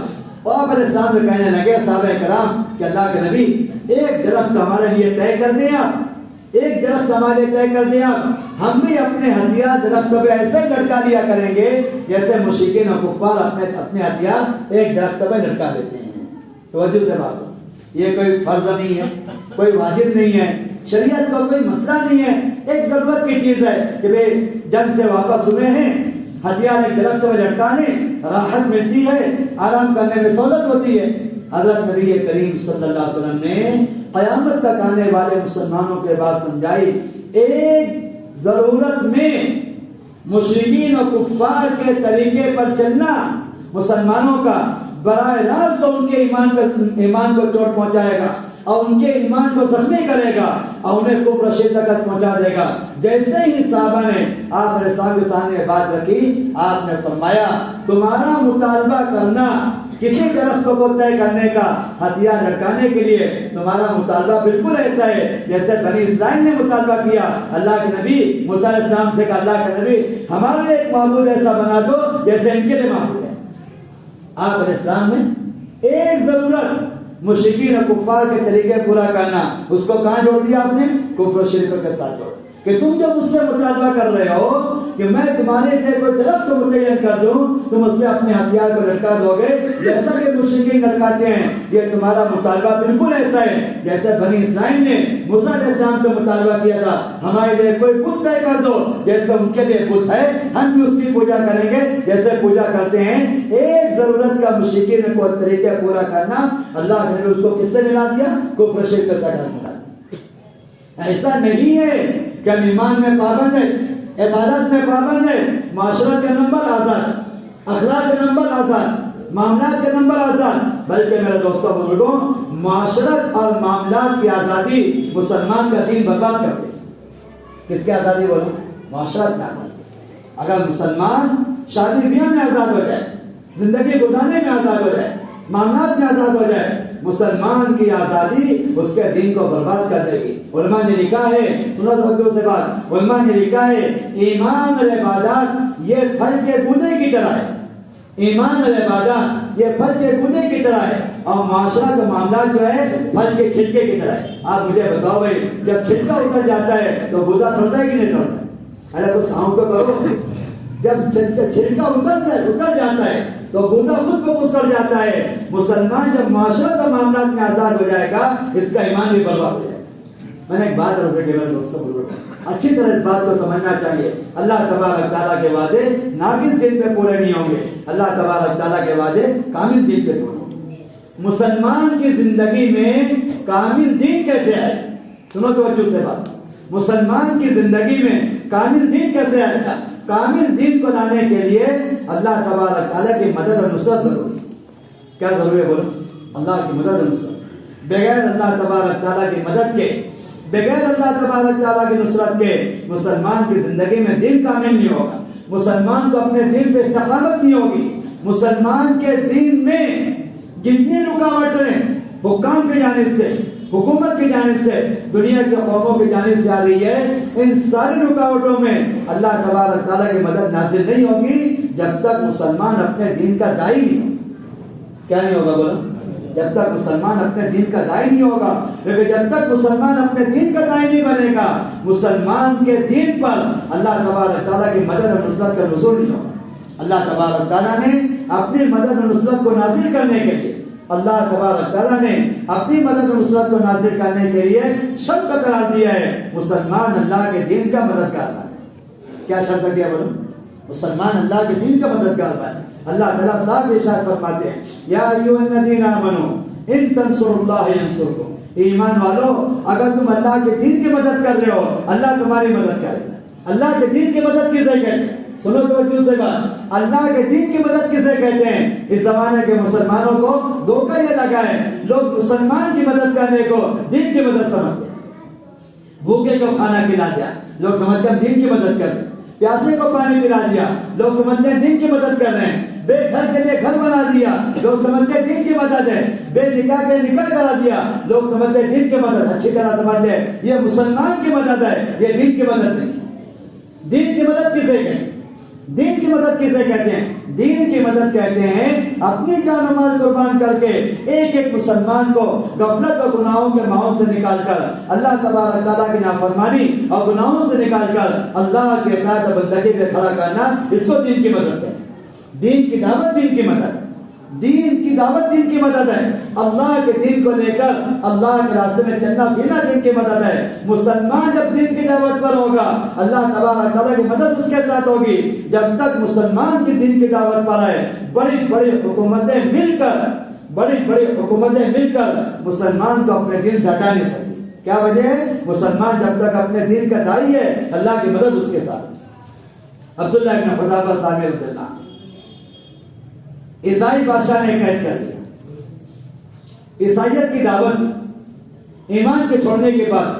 اور میرے سامنے کہنے لگے صحابہ کرام کہ اللہ کے نبی ایک درخت ہمارے لیے طے کر دیں آپ، ایک درخت ہمارے لیے طے کر دیں آپ، ہم بھی اپنے ہتھیار درخت پہ ایسے لٹکا لیا کریں گے جیسے مشرکین اور کفار اپنے ہتھیار ایک درخت پہ لٹکا دیتے ہیں. توجہ سے بات سنو، یہ کوئی فرض نہیں ہے، کوئی واجب نہیں ہے، شریعت کا کوئی مسئلہ نہیں ہے، ایک ضرورت کی چیز ہے کہ بھئی جنگ سے واپس ہوئے ہیں، ہتھیار ایک درخت میں لٹکانے راحت ملتی ہے، آرام کرنے میں سہولت ہوتی ہے. حضرت نبی کریم صلی اللہ علیہ وسلم نے قیامت تک آنے والے مسلمانوں کے بعد سمجھائی، ایک ضرورت میں مشرکین و کفار کے طریقے پر چلنا مسلمانوں کا براہ راست ان کے ایمان کو چوٹ پہنچائے گا اور ان کے ایمان کو زخمی کرے گا اور انہیں کفر و شرک تک پہنچا دے گا. جیسے ہی صحابہ نے آپ نے سامنے بات رکھی، آپ نے فرمایا تمہارا مطالبہ کرنا کسی درخت کو طے کرنے کا، ہتھیار لٹکانے کے لیے تمہارا مطالبہ بالکل ایسا ہے جیسے بنی اسرائیل نے مطالبہ کیا. اللہ کے نبی موسیٰ علیہ السلام سے کہا اللہ کے نبی ہمارے ایک معبود ایسا بنا دو جیسے ان کے لیے معبود ہے. آپ علیہ السلام نے ایک ضرورت مشرکین اور کفار کے طریقے پورا کرنا، اس کو کہاں جوڑ دیا آپ نے؟ کفر و شرک کے ساتھ جوڑ کہ تم جو مجھ سے مطالبہ کر رہے ہو کہ میں تمہارے لیے کوئی درخت متعین کر دوں، تم اس میں اپنے ہتھیار کو لٹکا دو گے جیسا کہ مشرکین لٹکاتے ہیں. یہ تمہارا مطالبہ بالکل ایسا ہے جیسے بنی اسرائیل نے موسیٰ علیہ السلام سے مطالبہ کیا تھا ہمارے لیے کوئی بت طے کر دو جیسے ان کے لیے بت ہے، ہم بھی اس کی پوجا کریں گے جیسے پوجا کرتے ہیں. ایک ضرورت کا مشرکین کو طریقہ پورا کرنا اللہ نے اس کو کس سے ملا دیا؟ کفر و شرک کے ساتھ ملا. ایسا نہیں ہے کہ ہم ایمان میں پابند ہے، عبادت میں پابند ہے، معاشرت کا نمبر آزاد، اخلاق کا نمبر آزاد، معاملات کا نمبر آزاد، بلکہ میرے دوستوں بزرگوں معاشرت اور معاملات کی آزادی مسلمان کا دین برباد کرتے. کس کی آزادی بولو؟ معاشرت میں آزادی. اگر مسلمان شادی بیاہ میں آزاد ہو جائے، زندگی گزارنے میں آزاد ہو جائے، معاملات میں آزاد ہو جائے، مسلمان کی آزادی اس کے دین کو برباد کر دے گی. علماء نے لکھا ہے، سنو توجہ سے بات، علماء نے لکھا ہے ایمان اور عبادات یہ پھل کے گودے کی طرح ہے. ایمان اور عبادات یہ پھل کے گودے کی طرح ہے اور معاشرت و معاملات جو ہے پھل کے چھلکے کی طرح ہے. آپ مجھے بتاؤ بھائی جب چھلکا اتر جاتا ہے تو گودا سڑتا ہے کہ نہیں سڑتا؟ ارے کچھ ساؤں تو کرو. جب چھلکا اتر جاتا ہے تو گودا خود کو مسکر جاتا ہے. مسلمان جب معاشرت اور معاملات میں آزاد ہو جائے گا اس کا ایمان بھی برباد ہو جائے گا. میں نے ایک بات عرض کی میرے دوستوں بزرگوں، اچھی طرح اس بات کو سمجھنا چاہیے. اللہ تبارک تعالیٰ کے وعدے ناقص دین پہ پورے نہیں ہوں گے، اللہ تبارک تعالیٰ کے وعدے کامل دین پہ پورے ہوں گے. مسلمان کی زندگی میں کامل دین کیسے آئے؟ سنو توجہ سے بات. مسلمان کی زندگی میں کامل دین کیسے آئے گا؟ کامل دین کو لانے کے لیے اللہ تبارک تعالیٰ کی مدد اور نصرت ضروری. کیا ضروری ہے بولو؟ اللہ کی مدد اور نصرت. بغیر اللہ تبارک تعالیٰ کی مدد کے، بغیر اللہ تبارک تعالیٰ کی نصرت کے مسلمان کی زندگی میں دین کامل نہیں ہوگا. مسلمان کو اپنے دین پہ استقامت نہیں ہوگی. مسلمان کے دین میں جتنی رکاوٹیں حکام کی جانب سے، حکومت کی جانب سے، دنیا کے قوموں کی جانب سے آ رہی ہے، ان ساری رکاوٹوں میں اللہ تبارک تعالیٰ کی مدد نازل نہیں ہوگی جب تک مسلمان اپنے دین کا داعی نہیں ہوگا. کیا نہیں ہوگا بولو؟ جب تک مسلمان اپنے دین کا داعی نہیں ہوگا. لیکن جب تک مسلمان اپنے دین کا داعی نہیں بنے گا، مسلمان کے دین پر اللہ تبارک تعالیٰ کی مدد اور نصرت کا نزول نہیں ہوگا. اللہ تبارک تعالیٰ نے اپنی مدد اور نصرت کو نازل کرنے کے لیے، اللہ تبارک تعالیٰ نے اپنی مدد اور نصرت کو نازل کرنے کے لیے شرط قرار دیا ہے مسلمان اللہ کے دین کا مددگار بنے. کیا شرط دیا بولو؟ مسلمان اللہ کے دین کا مددگار بنے. اللہ تعالیٰ صاحب ارشاد فرماتے ہیں یا ایھا الذین آمنوا ان تنصروا اللہ ینصرکم. ایمان والو اگر تم اللہ کے دین کی مدد کر رہے ہو اللہ تمہاری مدد کرے گا. اللہ کے دین کی مدد کسے کہتے ہیں؟ سنو توجہ سے بات. اللہ کے دین کی مدد کسے کہتے ہیں؟ اس زمانے کے مسلمانوں کو دھوکہ یہ لگا ہے، لوگ مسلمان کی مدد کرنے کو دین کی مدد سمجھتے ہیں. بھوکے کو کھانا کھلا دیا، لوگ سمجھتے ہیں دین کی مدد کر رہے ہیں. پیاسے کو پانی پلا دیا، لوگ سمجھتے ہیں دین کی مدد کر رہے ہیں. بے گھر کے لیے گھر بنا دیا، لوگ سمجھتے ہیں دین کی مدد ہے. بے نکاح کے نکاح کرا دیا، لوگ سمجھتے ہیں دین کی مدد. اچھی طرح سمجھتے ہیں یہ مسلمان کی مدد ہے، یہ دین کی مدد نہیں. دین کی مدد کسے کہتے ہیں؟ دین کی مدد کسے کہتے ہیں؟ دین کی مدد کہتے ہیں اپنی جان و مال قربان کر کے ایک ایک مسلمان کو غفلت اور گناہوں کے ماحول سے نکال کر اللہ تبارک تعالیٰ کی نافرمانی اور گناہوں سے نکال کر اللہ کے اطاعت و بندگی پہ کھڑا کرنا، اس کو دین کی مدد ہے. دین کی دعوت دین کی مدد ہے. دین کی دعوت دین کی مدد ہے. اللہ کے دین کو لے کر اللہ کے راستے میں چلنا پھرنا دین کی مدد ہے. مسلمان جب دین کی دعوت پر ہوگا اللہ تبارک تعالیٰ کی مدد اس کے ساتھ ہوگی. جب تک مسلمان کی دین کی دعوت پر ہے بڑی بڑی حکومتیں مل کر مسلمان کو اپنے دین سے ہٹا نہیں سکتی. کیا وجہ ہے؟ مسلمان جب تک اپنے دین کا داعی ہے اللہ کی مدد اس کے ساتھ. عبداللہ ابن حذافہ صاحب رضی اللہ عنہ عیسائی بادشاہ نے قید کر دیا. عیسائیت کی دعوت ایمان کے چھوڑنے کے بعد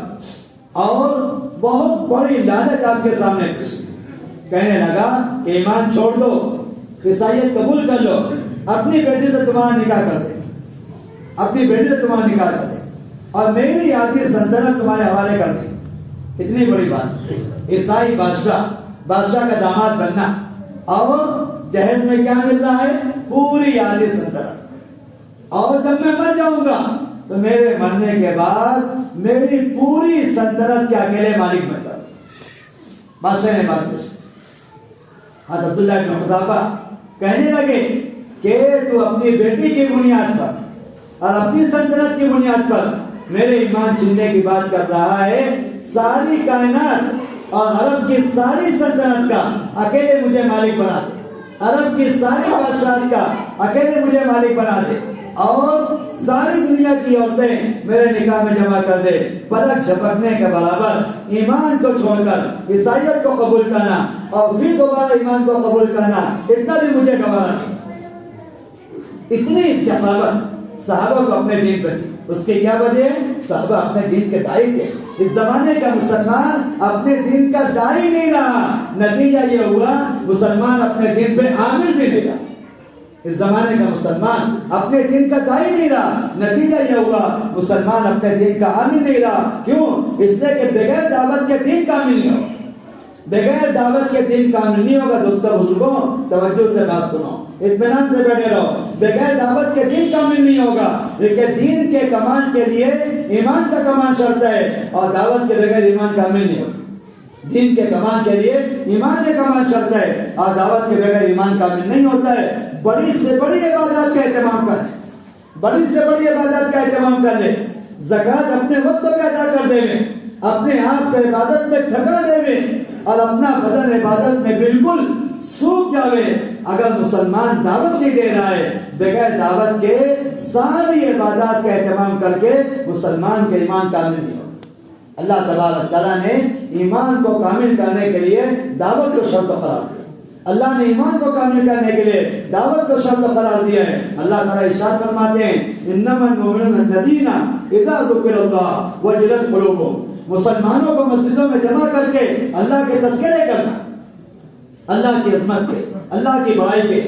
اور بہت بڑی لالچ آپ کے سامنے پیش کہنے لگا کہ ایمان چھوڑ دو، عیسائیت قبول کر لو، اپنی بیٹی سے تمہارا نکاح کر دے، اپنی بیٹی سے تمہارا نکاح کر دے اور میری آدھی سلطنت تمہارے حوالے کر دے. اتنی بڑی بات. عیسائی بادشاہ کا داماد بننا اور جہیز میں کیا مل رہا ہے؟ پوری آدھی سلطنت. اور جب میں مر جاؤں گا تو میرے مرنے کے بعد میری پوری سلطنت کے اکیلے مالک بن جاؤں. بادشاہ نے بات پوچھی. حضرت عبداللہ بن حذافہ کہنے لگے کہ تو اپنی بیٹی کی بنیاد پر اور اپنی سلطنت کی بنیاد پر میرے ایمان چھیننے کی بات کر رہا ہے. ساری کائنات اور عرب کی ساری سلطنت کا اکیلے مجھے مالک بنا دے، عرب کی ساری بادشاہت کا اکیلے مجھے مالک بنا دے اور ساری دنیا کی عورتیں میرے نکاح میں جمع کر دے. پلک جھپکنے کے برابر ایمان کو چھوڑ کر عیسائیت کو قبول کرنا اور پھر دوبارہ ایمان کو قبول کرنا اتنا بھی مجھے گوارا نہیں. اتنی استقامت صحابہ کو اپنے دین پر تھی. اس کی کیا وجہ ہے؟ صحابہ اپنے دین کے داعی تھے. اس زمانے کا مسلمان اپنے دین کا داعی نہیں رہا، نتیجہ یہ ہوا مسلمان اپنے دین پہ عامل بھی نہیں رہا. اس زمانے کا مسلمان اپنے دین کا داعی نہیں رہا، نتیجہ یہ ہوا مسلمان اپنے دین کا عامل نہیں رہا. کیوں؟ اس لیے کہ بغیر دعوت کے دین کامل نہیں ہوگا. بغیر دعوت کے دین کامل نہیں ہوگا. دوستوں بزرگوں توجہ سے بات سنو، اطمینان سے بیٹھے رہو. بغیر دعوت کے دین کامل نہیں ہوگا. لیکن دین کے کمال کے لیے ایمان کا کمال شرط ہے اور دعوت کے بغیر ایمان کامل نہیں ہوگا. دین کے کمال کے لیے ایمان کے کمال شرط ہے، اور دعوت کے بغیر ایمان کامل نہیں ہوتا ہے۔ بڑی سے بڑی عبادات کا اہتمام کر، بڑی سے بڑی عبادت کا اہتمام کر لے، زکوٰۃ اپنے وقت پہ ادا کر دے میں، اپنے آپ کو عبادت میں تھکا دے میں، اور اپنا بدن عبادت میں بالکل سوکھ جاوے۔ اگر مسلمان دعوت نہیں دے رہا ہے، بغیر دعوت کے ساری عبادات کا اہتمام کر کے مسلمان کا ایمان کامل نہیں ہوتا۔ اللہ تبارک تعالیٰ نے ایمان کو کامل کرنے کے لیے دعوت کو شرط قرار دیا۔ اللہ نے ایمان کو کامل کرنے کے لیے دعوت کو شرط قرار دیا ہے۔ اللہ تعالیٰ ارشاد فرماتے ہیں انما المؤمنون الذین اذا ذکر اللہ وجلت قلوبهم، مسلمانوں کو مسجدوں میں جمع کر کے اللہ کے تذکرے کرنا، اللہ کی عظمت کے، اللہ کی بڑائی کے،